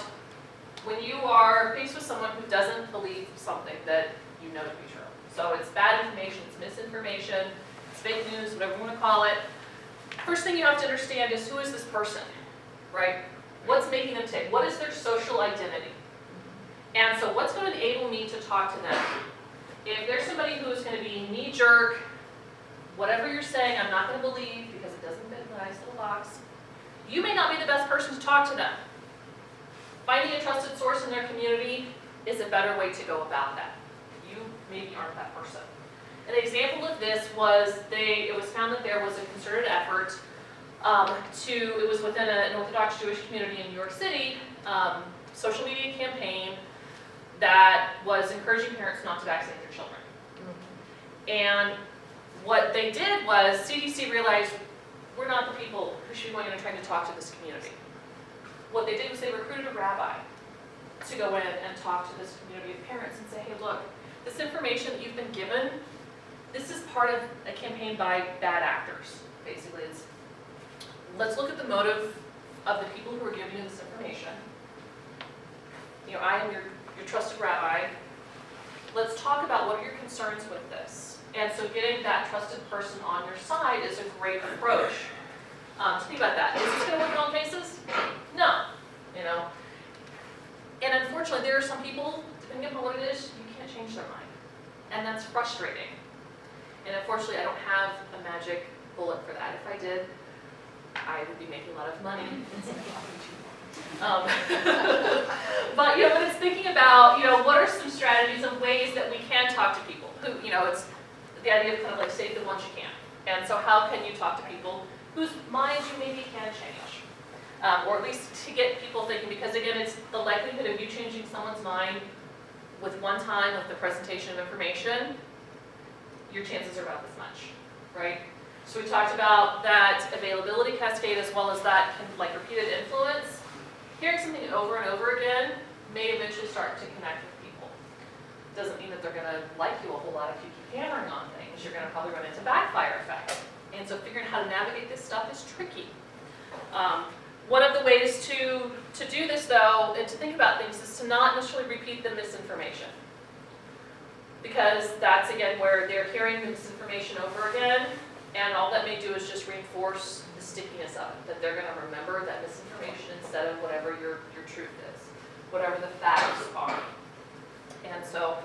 when you are faced with someone who doesn't believe something that you know to be true. So it's bad information, it's misinformation, it's fake news, whatever you want to call it. First thing you have to understand is, who is this person, right? What's making them tick? What is their social identity? And so what's going to enable me to talk to them? If there's somebody who's going to be knee-jerk, whatever you're saying, I'm not going to believe because it doesn't fit in the nice little box, you may not be the best person to talk to them. Finding a trusted source in their community is a better way to go about that. You maybe aren't that person. An example of this was it was found that there was a concerted effort it was within an Orthodox Jewish community in New York City, social media campaign that was encouraging parents not to vaccinate their children. And what they did was, CDC realized we're not the people who should be going in and trying to talk to this community. What they did was they recruited a rabbi to go in and talk to this community of parents and say, hey, look, this information that you've been given, this is part of a campaign by bad actors. Basically, let's look at the motive of the people who are giving you this information. I am your trusted rabbi. Let's talk about what are your concerns with this. And so getting that trusted person on your side is a great approach. Think about that. Is this going to work in all cases? No. In frustrating. And unfortunately, I don't have a magic bullet for that. If I did, I would be making a lot of money. But but it's thinking about what are some strategies and ways that we can talk to people who it's the idea of kind of like save the ones you can. And so how can you talk to people whose minds you maybe can change, or at least to get people thinking? Because again, it's the likelihood of you changing someone's mind with one time of the presentation of information. Your chances are about this much, right? So we talked about that availability cascade as well as that like repeated influence. Hearing something over and over again may eventually start to connect with people. Doesn't mean that they're going to like you a whole lot if you keep hammering on things. You're going to probably run into backfire effect. And so figuring out how to navigate this stuff is tricky. One of the ways to do this, though, and to think about things is to not necessarily repeat the misinformation. Because that's, again, where they're hearing the misinformation over again, and all that may do is just reinforce the stickiness of it, that they're going to remember that misinformation instead of whatever your truth is, whatever the facts are. And so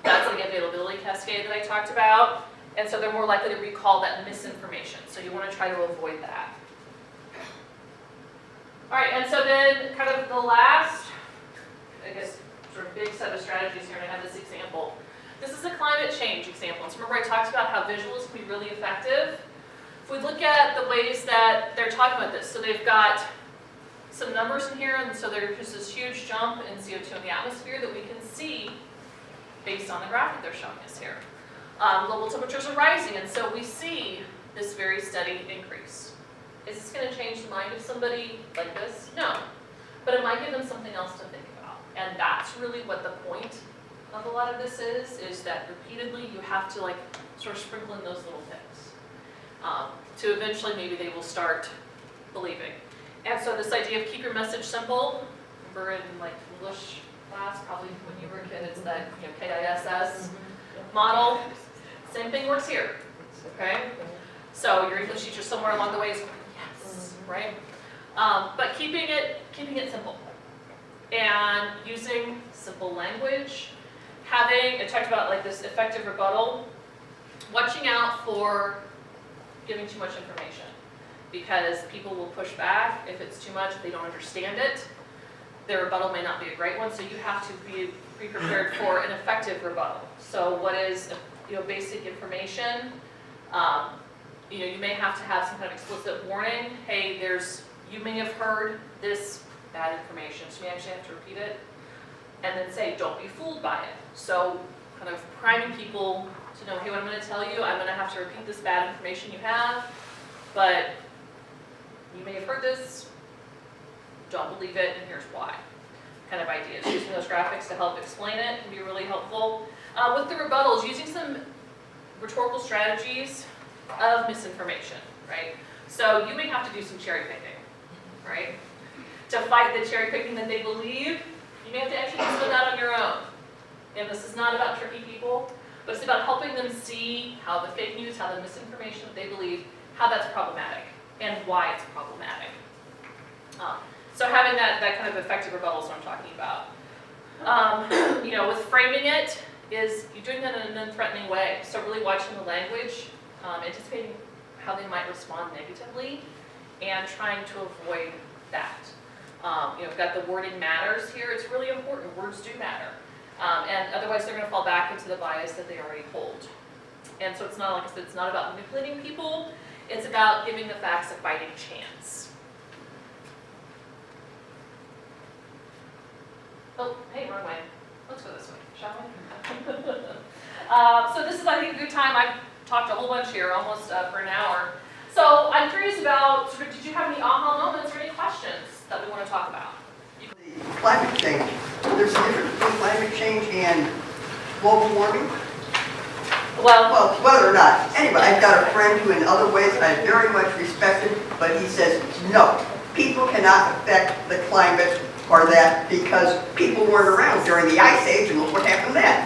that's the availability cascade that I talked about. And so they're more likely to recall that misinformation. So you want to try to avoid that. All right, and so then kind of the last, I guess, sort of big set of strategies here, and I have this example. This is a climate change example. And so remember I talked about how visuals can be really effective. If we look at the ways that they're talking about this, so they've got some numbers in here, and so there's just this huge jump in CO2 in the atmosphere that we can see based on the graph that they're showing us here. Global temperatures are rising, and so we see this very steady increase. Is this going to change the mind of somebody like this? No. But it might give them something else to think about. And that's really what the point of a lot of this is that repeatedly you have to like sort of sprinkle in those little things to eventually maybe they will start believing. And so this idea of keep your message simple, remember in like English class, probably when you were a kid, it's that KISS model. Same thing works here, okay? So your English teacher somewhere along the way is going, yes, right? But keeping it simple and using simple language, having, I talked about like this effective rebuttal, watching out for giving too much information because people will push back if it's too much, if they don't understand it. Their rebuttal may not be a great one, so you have to be prepared for an effective rebuttal. So what is basic information? You may have to have some kind of explicit warning. Hey, you may have heard this bad information, so you actually have to repeat it. And then say, don't be fooled by it. So kind of priming people to know, hey, what I'm going to tell you, I'm going to have to repeat this bad information you have, but you may have heard this, don't believe it, and here's why. Kind of ideas. Using those graphics to help explain it can be really helpful. With the rebuttals, using some rhetorical strategies of misinformation, right? So you may have to do some cherry picking, right? To fight the cherry picking that they believe, you may have to actually do some of that on your own. And this is not about tricking people, but it's about helping them see how the fake news, how the misinformation that they believe, how that's problematic and why it's problematic. So having that kind of effective rebuttal is what I'm talking about. With framing it, is you're doing that in an unthreatening way. So really watching the language, anticipating how they might respond negatively, and trying to avoid that. We've got the wording matters here. It's really important. Words do matter. And otherwise they're going to fall back into the bias that they already hold. And so it's not, like I said, it's not about manipulating people. It's about giving the facts a fighting chance. Oh, hey, wrong way. Let's go this way, shall we? So this is, I think, a good time. I've talked a whole bunch here, almost for an hour. So I'm curious about, did you have any aha moments or any questions that we want to talk about? The climate change, there's a difference between climate change and global warming? Well, whether or not. Anyway, I've got a friend who in other ways I very much respected, but he says, no, people cannot affect the climate or that because people weren't around during the Ice Age, and look what happened then.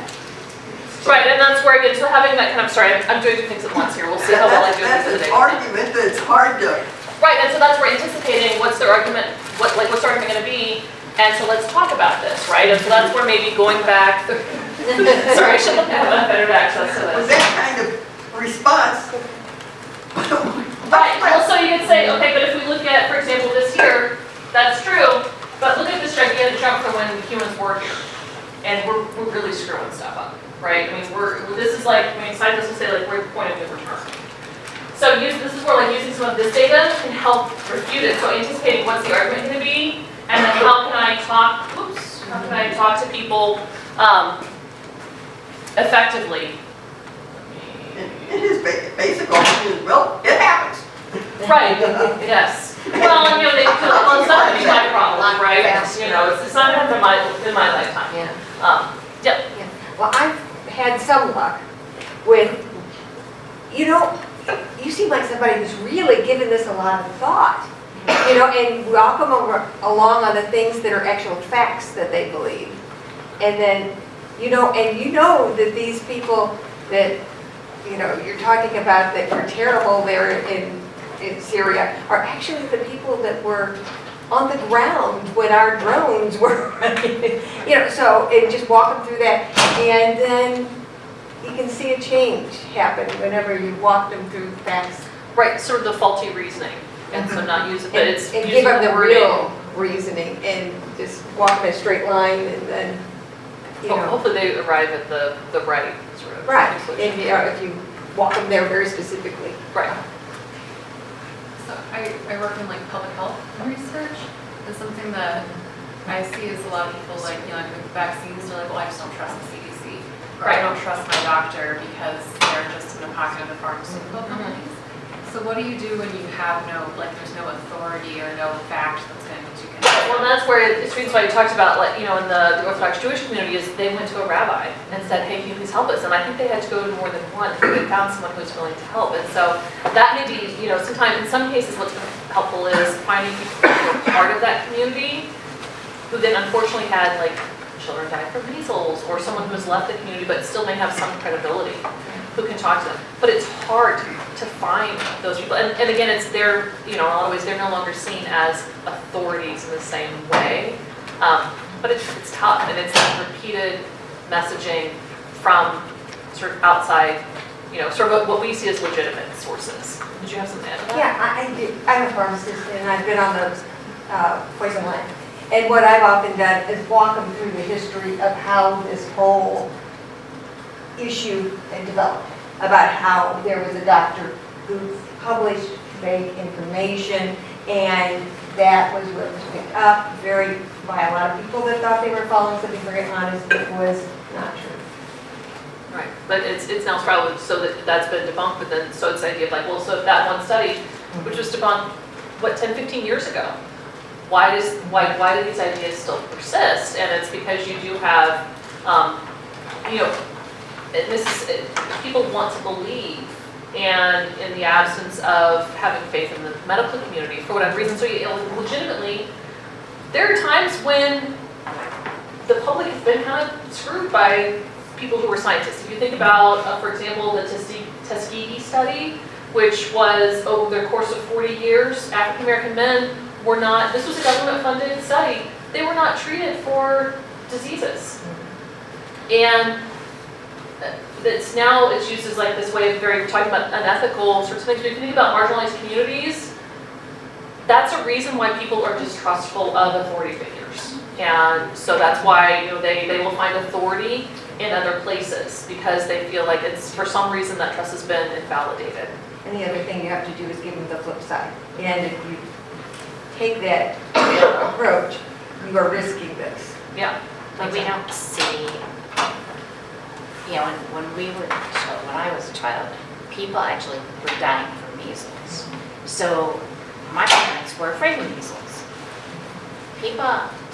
Right, and that's where I get to having that kind of, sorry, I'm doing two things at once here. We'll see how well I do this today. That's an argument that's hard to... Right, and so that's where anticipating what's their argument, what's their argument going to be, and so let's talk about this, right? And so that's where maybe going back, Sorry, I should have better access to With this. that kind of response. Right, well, so you could say, okay, but if we look at, for example, this here, that's true, but look at this gigantic jump from when humans were here. And we're really screwing stuff up, right? I mean, this is like, I mean, scientists will say like, we're at the point of no return. So this is where like using some of this data can help refute it. So anticipating what's the argument going to be, and then how can I talk to people effectively. And his basic argument is, well, it happens. Right, yes. Well, and, you know, it's not going to be my problem, right? You know, it's not going to be in my lifetime. Yeah. Yep. Yeah. Well, I've had some luck with, you know, you seem like somebody who's really given this a lot of thought, you know, and we all come along on the things that are actual facts that they believe. And then, you know, and you know that these people that, you know, you're talking about that were terrible there in Syria are actually the people that were on the ground when our drones were, you know, so, and just walk them through that, and then you can see a change happen whenever you walk them through facts. Right, sort of the faulty reasoning, and so not use it, but it's And using give them the wording. real reasoning, and just walk them in a straight line, and then, you know. Hopefully they arrive at the right sort of Right, conclusion. and if you walk them there very specifically. Right. So I work in like public health research, and something that I see is a lot of people like, you know, like with vaccines, they're like, well, I just don't trust the CDC. Or I don't trust my doctor because they're just in the pocket of the pharmaceutical companies. So what do you do when you have no, like there's no authority or no fact that's going to connect? Well, that's where it's reasons why you talked about, like, you know, in the Orthodox Jewish community is they went to a rabbi and said, hey, can you please help us? And I think they had to go to more than one because they found someone who was willing to help. And so that may be, you know, sometimes, in some cases, what's helpful is finding people who are part of that community who then unfortunately had, like, children die from measles, or someone who has left the community but still may have some credibility who can talk to them. But it's hard to find those people. And again, it's they're, you know, in a lot of ways, they're no longer seen as authorities in the same way. But it's tough, and it's that repeated messaging from sort of outside, you know, sort of what we see as legitimate sources. Did you have something to add to that? Yeah, I do. I'm a pharmacist, and I've been on those poison line. And what I've often done is walk them through the history of how this whole issue had developed, about how there was a doctor who published vague information, and that was what was picked up by a lot of people that thought they were following something very honest. It was not true. Right, but it's now probably so that's been debunked, but then so it's the idea of like, well, so if that one study, which was debunked, what, 10, 15 years ago, why do these ideas still persist? And it's because you do have, you know, and this is, people want to believe, and in the absence of having faith in the medical community for whatever reason, so you know, legitimately, there are times when the public has been kind of screwed by people who were scientists. If you think about, for example, the Tuskegee study, which was over the course of 40 years, African American men were not, this was a government-funded study, they were not treated for diseases. And it's used as like this way of talking about unethical sorts of things. But if you think about marginalized communities, that's a reason why people are distrustful of authority figures. And so that's why, you know, they will find authority in other places because they feel like it's, for some reason, that trust has been invalidated. And the other thing you have to do is give them the flip side. And if you take that approach, you are risking this. Yeah. Like we don't see, you know, when I was a child, people actually were dying from measles. So my parents were afraid of measles. People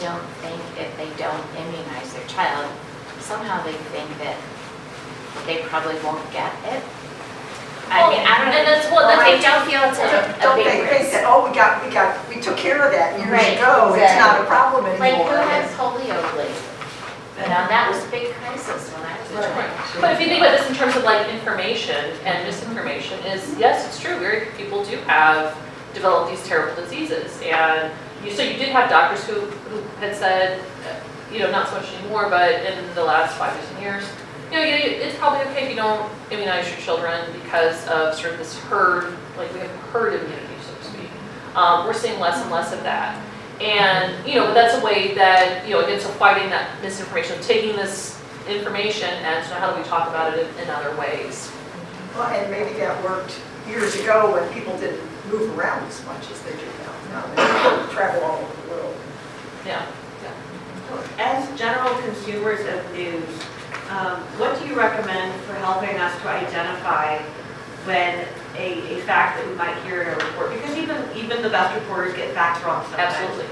don't think if they don't immunize their child, somehow they think that they probably won't get it. I mean, I don't know. And that's what They don't feel it's a Don't big they think risk. that, oh, we took care of that years Right, ago, it's not a exactly. problem Like, anymore. who had polio lately? You know, that was a big crisis when I was a child. But if you think about this in terms of like information and misinformation, is yes, it's true. Very few people do have developed these terrible diseases, and so you did have doctors who had said, not so much anymore, but in the last 5 to 10 years, it's probably okay if you don't immunize your children because of sort of this herd, like we have herd immunity, so to speak. We're seeing less and less of that. And, but that's a way that, again, so fighting that misinformation, taking this information and so how do we talk about it in other ways. Well, and maybe that worked years ago when people didn't move around as much as they do now. Now they travel all over the world. Yeah. As general consumers of news, what do you recommend for helping us to identify when a fact that we might hear in a report? Because even the best reporters get facts wrong sometimes. Absolutely.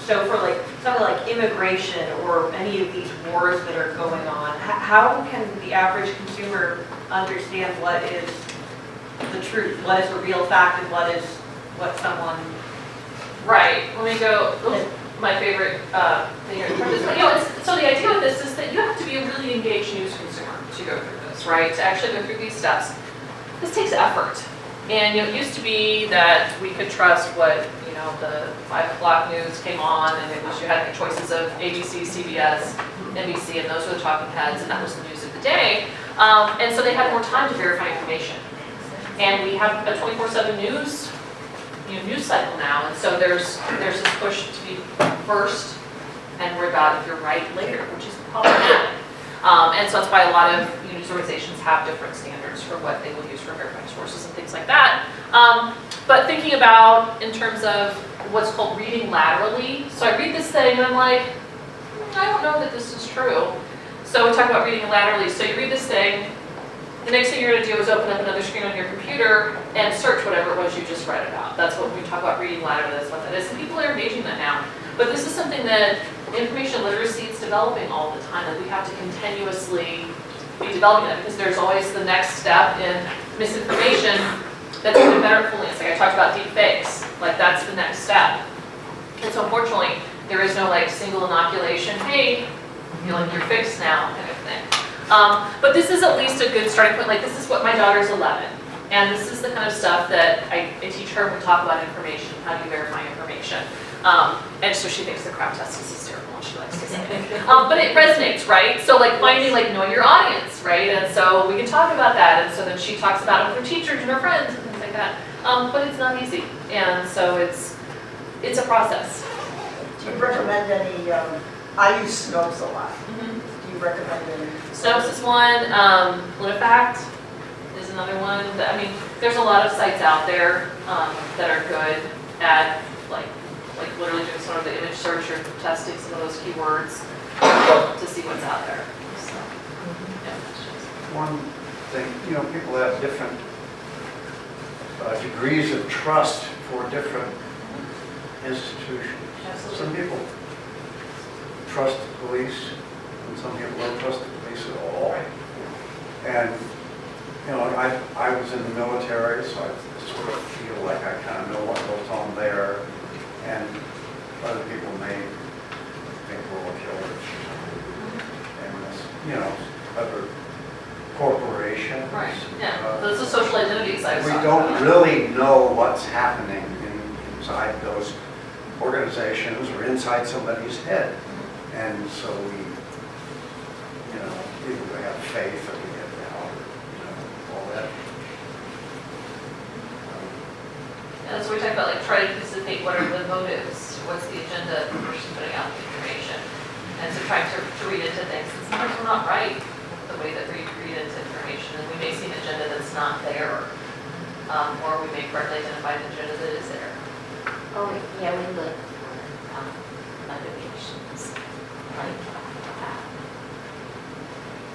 So for like something like immigration or any of these wars that are going on, how can the average consumer understand what is the truth, what is a real fact, and what someone? Right. Let me go. My favorite thing here. So the idea with this is that you have to be a really engaged news consumer to go through this, right? To actually go through these steps. This takes effort. And it used to be that we could trust what, the 5 o'clock news came on, and it was you had the choices of ABC, CBS, NBC, and those were the talking heads, and that was the news of the day. And so they had more time to verify information. And we have a 24/7 news cycle now, and so there's this push to be first and worry about if you're right later, which is problematic. And so that's why a lot of news organizations have different standards for what they will use for verifying sources and things like that. But thinking about in terms of what's called reading laterally. So I read this thing and I'm like, I don't know that this is true. So we talk about reading laterally. So you read this thing, the next thing you're going to do is open up another screen on your computer and search whatever it was you just read about. That's what we talk about reading laterally, that's what that is. And people are engaging that now. But this is something that information literacy is developing all the time, that we have to continuously be developing that because there's always the next step in misinformation that's even better at fooling us. Like I talked about deep fakes, like that's the next step. And so unfortunately, there is no like single inoculation, hey, you're fixed now kind of thing. But this is at least a good starting point. Like this is what my daughter's 11. And this is the kind of stuff that I teach her when we talk about information, how do you verify information. And so she thinks the crap test is hysterical and she likes to say it. But it resonates, right? So like finding like know your audience, right? And so we can talk about that. And so then she talks about it with her teachers and her friends and things like that. But it's not easy. And so it's a process. Do you recommend any, I use Snopes a lot. Mm-hmm. Do you recommend any? Snopes is one, PolitiFact is another one. There's a lot of sites out there that are good at like literally doing sort of the image search or testing some of those keywords to see what's out there. So, yeah. One thing, people have different degrees of trust for different institutions. Absolutely. Some people trust the police, and some people don't trust the police at all. Right. And, I was in the military, so I sort of feel like I kind of know what goes on there. And other people may think we're killers. And other corporations. Right, yeah. Those are social identities I was We talking don't about. really know what's happening inside those organizations or inside somebody's head. And so we, people who have faith or we have doubt, all that. And so we talk about try to anticipate what are the motives, what's the agenda of the person putting out the information. And so trying to read into things. And sometimes we're not right with the way that we read into information. And we may see an agenda that's not there. Or we may correctly identify an agenda that is there. Oh, yeah, we look for motivations. Like,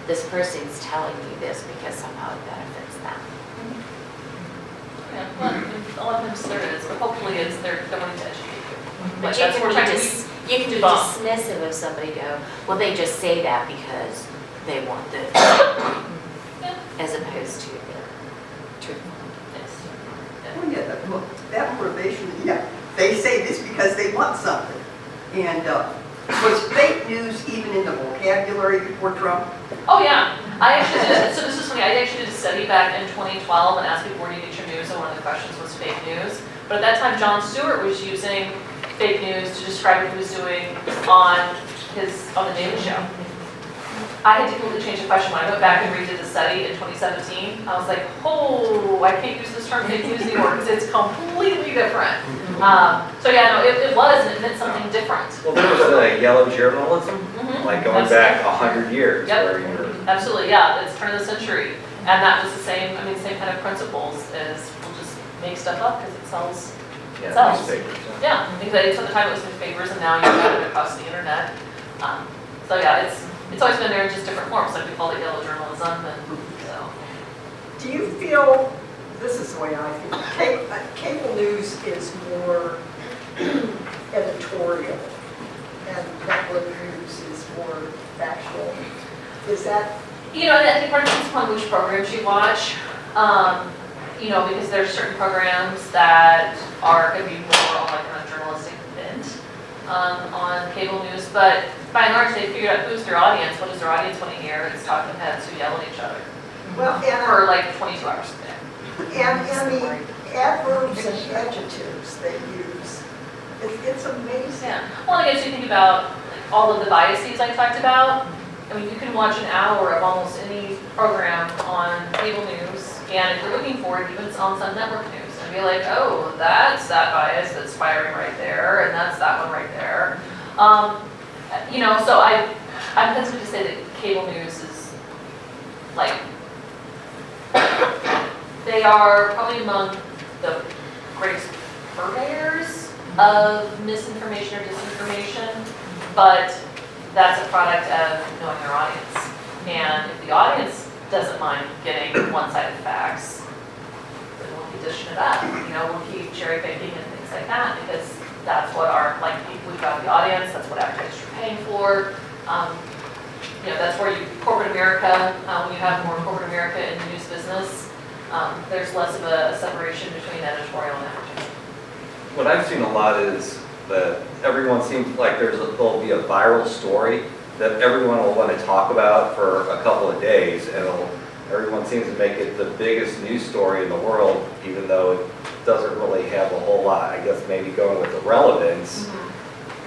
this person's telling you this because somehow it benefits them. Yeah, well, a lot of times there is, but hopefully they're wanting to educate you. But Like, you that's can what we're be trying to you can be debunk. dismissive of somebody go, well, they just say that because they want this, Yeah. as opposed to the truthful. Oh, yeah, that motivation, they say this because they want something. And was fake news even in the vocabulary before Trump? Oh yeah, I actually did, so this is funny, I actually did a study back in 2012 and asked people where do you get your news, and one of the questions was fake news. But at that time, Jon Stewart was using fake news to describe what he was doing on on the Daily Show. I had to completely change the question when I went back and redid the study in 2017. I was like, oh, I can't use this term fake news anymore because it's completely different. So yeah, no, it was, and it meant something different. Well, there was a yellow journalism, like going back 100 years. Yep. Where you were, Absolutely, yeah, it's turn of the century. And that was the same, I mean, same kind of principles as we'll just make stuff up because it sells. yeah, Sells. newspapers. Yeah, because at the time it was newspapers and now you've got it across the internet. So yeah, it's always been there in just different forms, like we call it yellow journalism and so. Do you feel, this is the way I feel, cable news is more editorial and network news is more factual? Is that? You know, I think part of it depends upon which programs you watch. You know, because there's certain programs that are going to be more on like a journalistic bent on cable news, but by and large they figured out who's their audience, what does their audience want to hear, it's talking heads who yell at each other Well, for like 22 hours a day. and the adverbs and adjectives they use, it's amazing. Yeah. Well, I guess you think about like, all of the biases I talked about. I mean, you can watch an hour of almost any program on cable news, and if you're looking for it, even on some network news, and be like, oh, that's that bias that's firing right there, and that's that one right there. You know, so I'm hesitant to say that cable news is like, they are probably among the greatest purveyors of misinformation or disinformation, but that's a product of knowing their audience. And if the audience doesn't mind getting one-sided facts, then we'll keep dishing it up. You know, we'll keep cherry picking and things like that because that's what our, like, we've got the audience, that's what advertisers are paying for. You know, that's where corporate America, when you have more corporate America in the news business, there's less of a separation between editorial and advertising. What I've seen a lot is that everyone seems like there'll be a viral story that everyone will want to talk about for a couple of days, and everyone seems to make it the biggest news story in the world, even though it doesn't really have a whole lot, I guess maybe going with the relevance.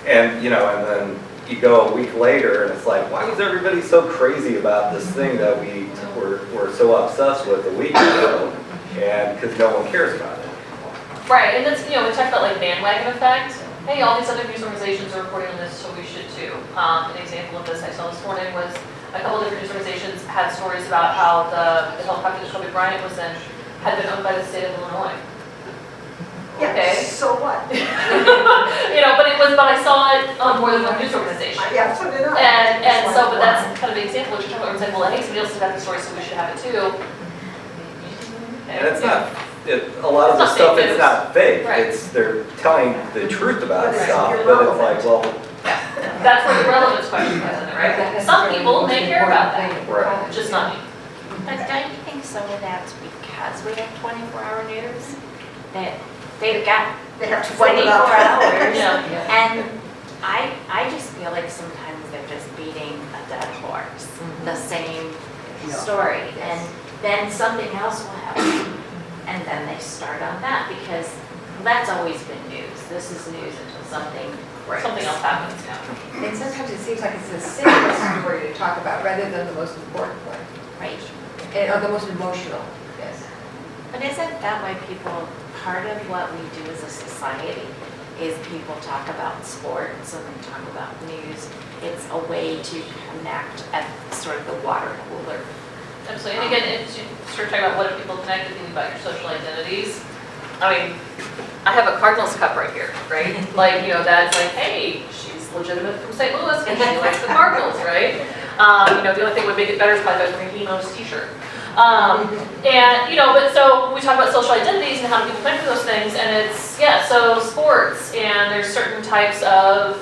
And, you know, and then you go a week later and it's like, why is everybody so crazy about this thing that we're so obsessed with a week ago? And because no one cares about it. Right, and that's, you know, we talked about like bandwagon effect. Hey, all these other news organizations are reporting on this, so we should too. An example of this I saw this morning was a couple of different news organizations had stories about how the helicopter that Kobe Bryant was in had been owned by the state of Illinois. Yeah, Okay. so what? You know, but I saw it on more than one news organization. Yeah, so did I. And so, but that's kind of an example, which you're talking about, saying, well, hey, somebody else has got the story, so we should have it too. And it's not, a lot of the It's not stuff, fake it's news. not fake. Right. It's, they're telling the truth about But it's stuff, but it's irrelevant. like, well, That's where the relevance question comes in, right? Some people may care about that, right. just not me. But don't you think some of that's because we have 24-hour news? That they've got They have to fill 24 it up. hours. Yeah. And I just feel like sometimes they're just beating a dead horse, the same story. And then something else will happen. And then they start on that because that's always been news. This is news until something breaks. Something else happens, yeah. And sometimes it seems like it's the simplest story to talk about rather than the most important one, Right. or the most emotional. Yes. But isn't that why people, part of what we do as a society is people talk about sports and they talk about news. It's a way to connect at sort of the water cooler. Absolutely, and again, it's, you start talking about what do people connect with you about your social identities. I mean, I have a Cardinals cup right here, right? Like, you know, that's like, hey, she's legitimate from St. Louis and she likes the Cardinals, right? You know, the only thing would make it better is probably if I was wearing Emo's t-shirt. And, you know, but so we talk about social identities and how do people connect to those things, and it's, yeah, so sports, and there's certain types of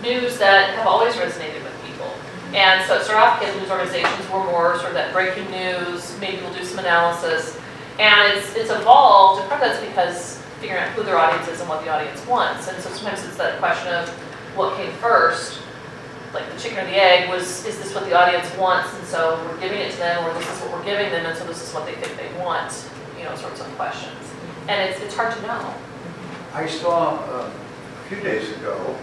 news that have always resonated with people. And so it started off because news organizations were more sort of that breaking news, maybe we'll do some analysis, and it's evolved, and part of that's because figuring out who their audience is and what the audience wants, and so sometimes it's that question of what came first, like the chicken or the egg, is this what the audience wants, and so we're giving it to them, or this is what we're giving them, and so this is what they think they want, you know, sorts of questions. And it's hard to know. I saw a few days ago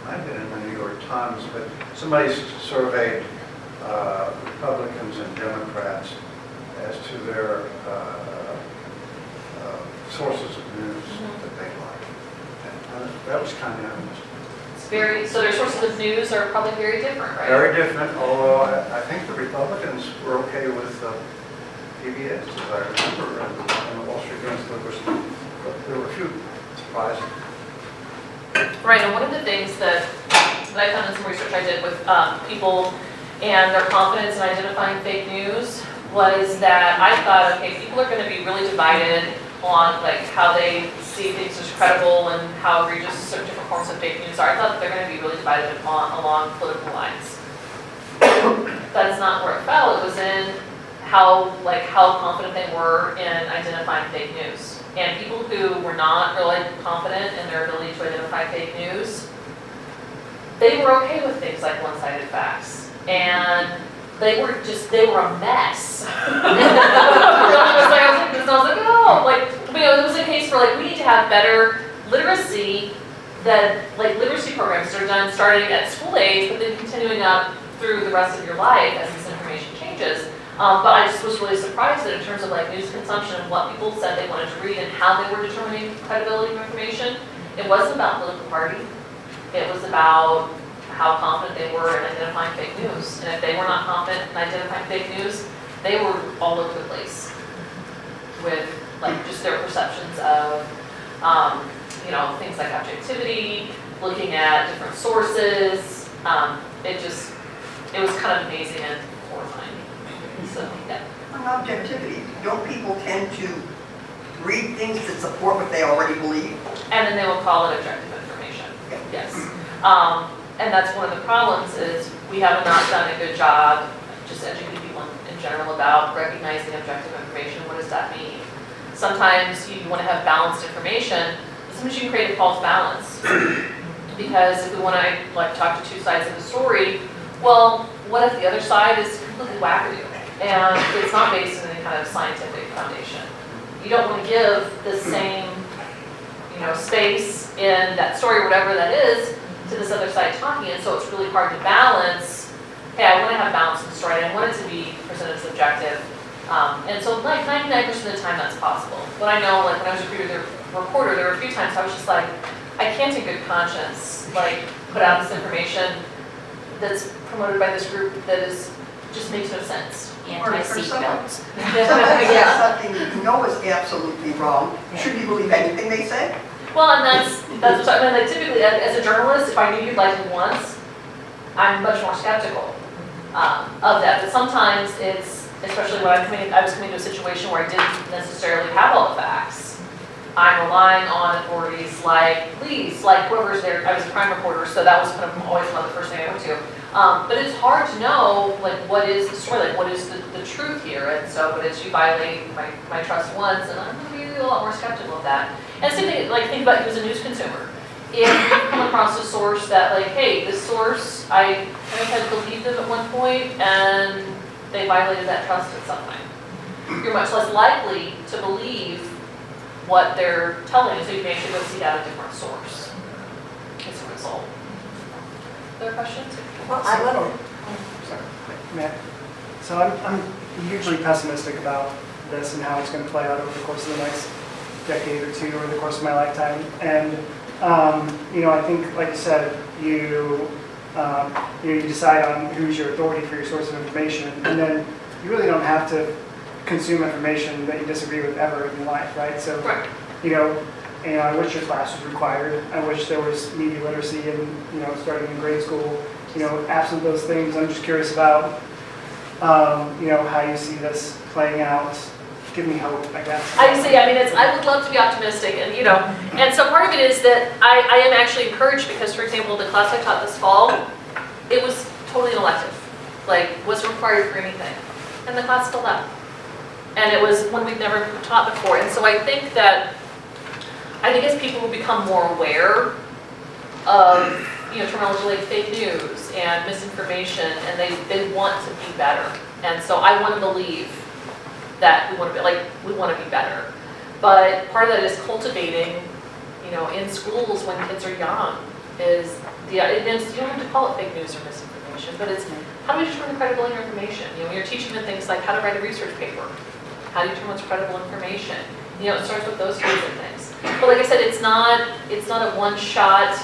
might have been in the New York Times, but somebody surveyed Republicans and Democrats as to their sources of news that they like. And that was kind of interesting. It's very, so their sources of news are probably very different, right? Very different, although I think the Republicans were okay with PBS, as I remember, and the Wall Street Journal. There were a few surprises. Right, and one of the things that I found in some research I did with people and their confidence in identifying fake news was that I thought, okay, people are going to be really divided on like how they see things as credible and how egregious certain different forms of fake news are. I thought that they're going to be really divided along political lines. That's not where it fell. It was in how confident they were in identifying fake news. And people who were not really confident in their ability to identify fake news, they were okay with things like one-sided facts. And they were a mess. I was like, oh, it was a case for we need to have better literacy, that literacy programs that are done starting at school age, but then continuing up through the rest of your life as this information changes. But I just was really surprised that in terms of news consumption and what people said they wanted to read and how they were determining credibility of information, it wasn't about political party. It was about how confident they were in identifying fake news. And if they were not confident in identifying fake news, they were all over the place with just their perceptions of things like objectivity, looking at different sources. It was kind of amazing and horrifying. So, yeah. On objectivity, don't people tend to read things that support what they already believe? And then they will call it objective information. Yeah. Yes. And that's one of the problems is we have not done a good job just educating people in general about recognizing objective information. What does that mean? Sometimes you want to have balanced information, but sometimes you can create a false balance. Because if we want to talk to two sides of the story, well, what if the other side is completely wackadoo and it's not based on any kind of scientific foundation? You don't want to give the same, space in that story or whatever that is to this other side talking, and so it's really hard to balance. Hey, I want to have balance in the story, and I want it to be presented as objective. And so 99% of the time that's possible. But I know when I was a reporter, there were a few times I was just like, I can't in good conscience put out this information that's promoted by this group that just makes no sense. Anti-seatbelts. Somebody says something you know is absolutely wrong. Should you believe anything they say? Well, and that's what I mean. Typically, as a journalist, if I knew you'd like me once, I'm much more skeptical of that. But sometimes it's, especially when I was coming to a situation where I didn't necessarily have all the facts. I'm relying on authorities like police, whoever's there. I was a crime reporter, so that was kind of always one of the first things I went to. But it's hard to know, what is the story, what is the truth here? And so, but as you violate my trust once, and I'm going to be a lot more skeptical of that. And same thing, think about you as a news consumer. If you come across a source that, hey, this source, I kind of had believed them at one point, and they violated that trust at some point, you're much less likely to believe what they're telling you, so you may actually go seek out a different source as a result. Other questions? Well, I love it. Sorry, Matt. So I'm hugely pessimistic about this and how it's going to play out over the course of the next decade or two, or the course of my lifetime. And I think, like you said, you decide on who's your authority for your source of information, and then you really don't have to consume information that you disagree with ever in your life, right? So, Right. I wish your class was required. I wish there was media literacy in, starting in grade school. Absent those things, I'm just curious about, how you see this playing out. Give me hope, I guess. I would love to be optimistic, and so part of it is that I am actually encouraged because, for example, the class I taught this fall, it was totally an elective, wasn't required for anything, and the class filled up, and it was one we've never taught before, and so I think as people become more aware of terminology like fake news and misinformation, and they want to be better, and so I want to believe that we want to be better. But part of that is cultivating, in schools when kids are young, is you don't have to call it fake news or misinformation, but it's how do we determine credible information? When you're teaching them things like how to write a research paper, how do you determine what's credible information? It starts with those kinds of things. But like I said, it's not a one-shot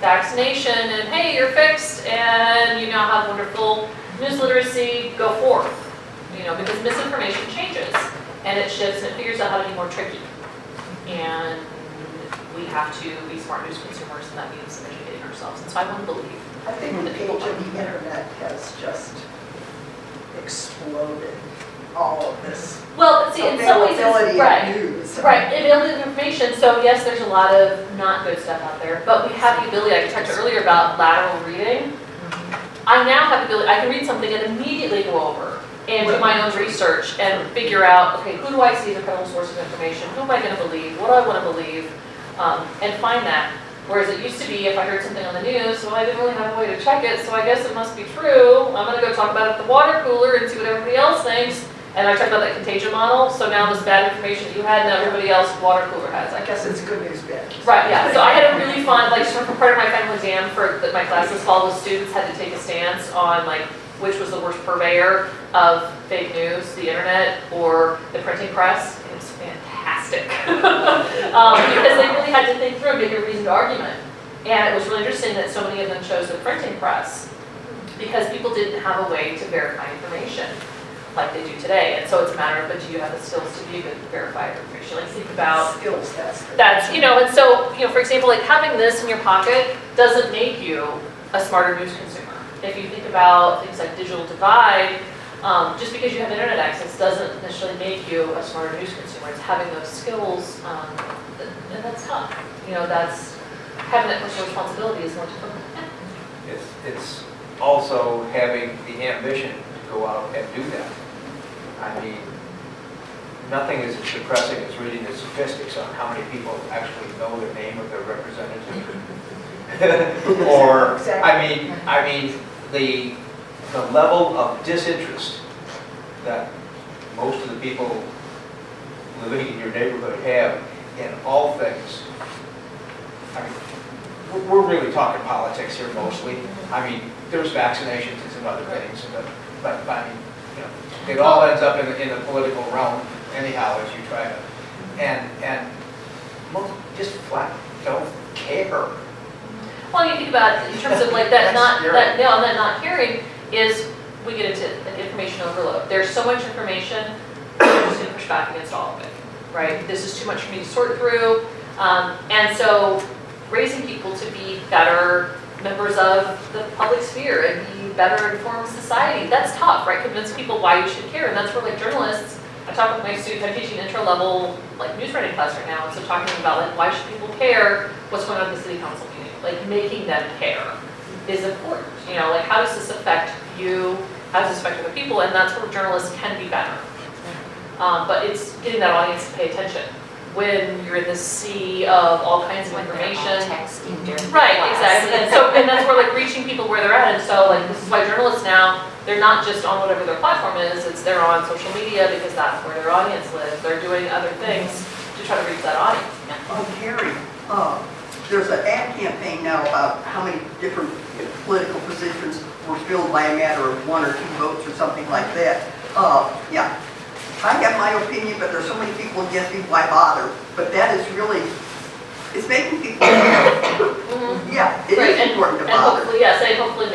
vaccination and hey, you're fixed and you now have wonderful news literacy, go forth. Because misinformation changes and it shifts and it figures out how to be more tricky. And we have to be smart news consumers, and that means educating ourselves. And so I want to believe. I think the age of the internet has just exploded all of this. Well, see, in some ways, availability right. of news. Right, availability of information. So yes, there's a lot of not good stuff out there, but we have the ability, I talked earlier about lateral reading. I now have the ability, I can read something and immediately go over and do my own research and figure out, okay, who do I see as a credible source of information? Who am I going to believe? What do I want to believe? And find that. Whereas it used to be, if I heard something on the news, well, I didn't really have a way to check it, so I guess it must be true. I'm going to go talk about it at the water cooler and see what everybody else thinks. And I talked about that contagion model, so now this bad information you had, now everybody else's water cooler has. I guess it's good news, bad news. Right, yeah. So I had a really fun, sort of part of my final exam that my class this fall was students had to take a stance on which was the worst purveyor of fake news, the internet or the printing press. It was fantastic. Because they really had to think through and make a reasoned argument. And it was really interesting that so many of them chose the printing press because people didn't have a way to verify information like they do today. And so it's a matter of, but do you have the skills to be a good verifier of information? Think about skills, and so, for example, having this in your pocket doesn't make you a smarter news consumer. If you think about things like digital divide, just because you have internet access doesn't necessarily make you a smarter news consumer. It's having those skills, and that's tough. That's having that personal responsibility is more difficult. It's also having the ambition to go out and do that. I mean, nothing is as depressing as reading the statistics on how many people actually know the name of their representative. Or, Exactly. I mean, the level of disinterest that most of the people living in your neighborhood have in all things. I mean, we're really talking politics here mostly. I mean, there's vaccinations and some other things, but I mean, it all ends up in the political realm anyhow as you try to, and most just flat don't care. Well, you think about it in terms of that not caring is we get into an information overload. There's so much information, we're just going to push back against all of it, right? This is too much for me to sort through, and so raising people to be better members of the public sphere and be better informed society, that's tough, right? Convince people why you should care, and that's where journalists. I talk with my students. I'm teaching intro level news writing class right now, and so talking about why should people care what's going on at the city council meeting. Making them care is important. How does this affect you? How does this affect other people? And that's where journalists can be better. But it's getting that audience to pay attention when you're in this sea of all kinds of information. Texting during Right, class. exactly. And that's where reaching people where they're at. And so this is why journalists now, they're not just on whatever their platform is, they're on social media because that's where their audience lives. They're doing other things to try to reach that audience. Carrie, there's an ad campaign now about how many different political positions were filled by a matter of 1 or 2 votes or something like that. Yeah, I have my opinion, but there's so many people against me, why bother? But that is really, it's making people, yeah, it is important to And bother. hopefully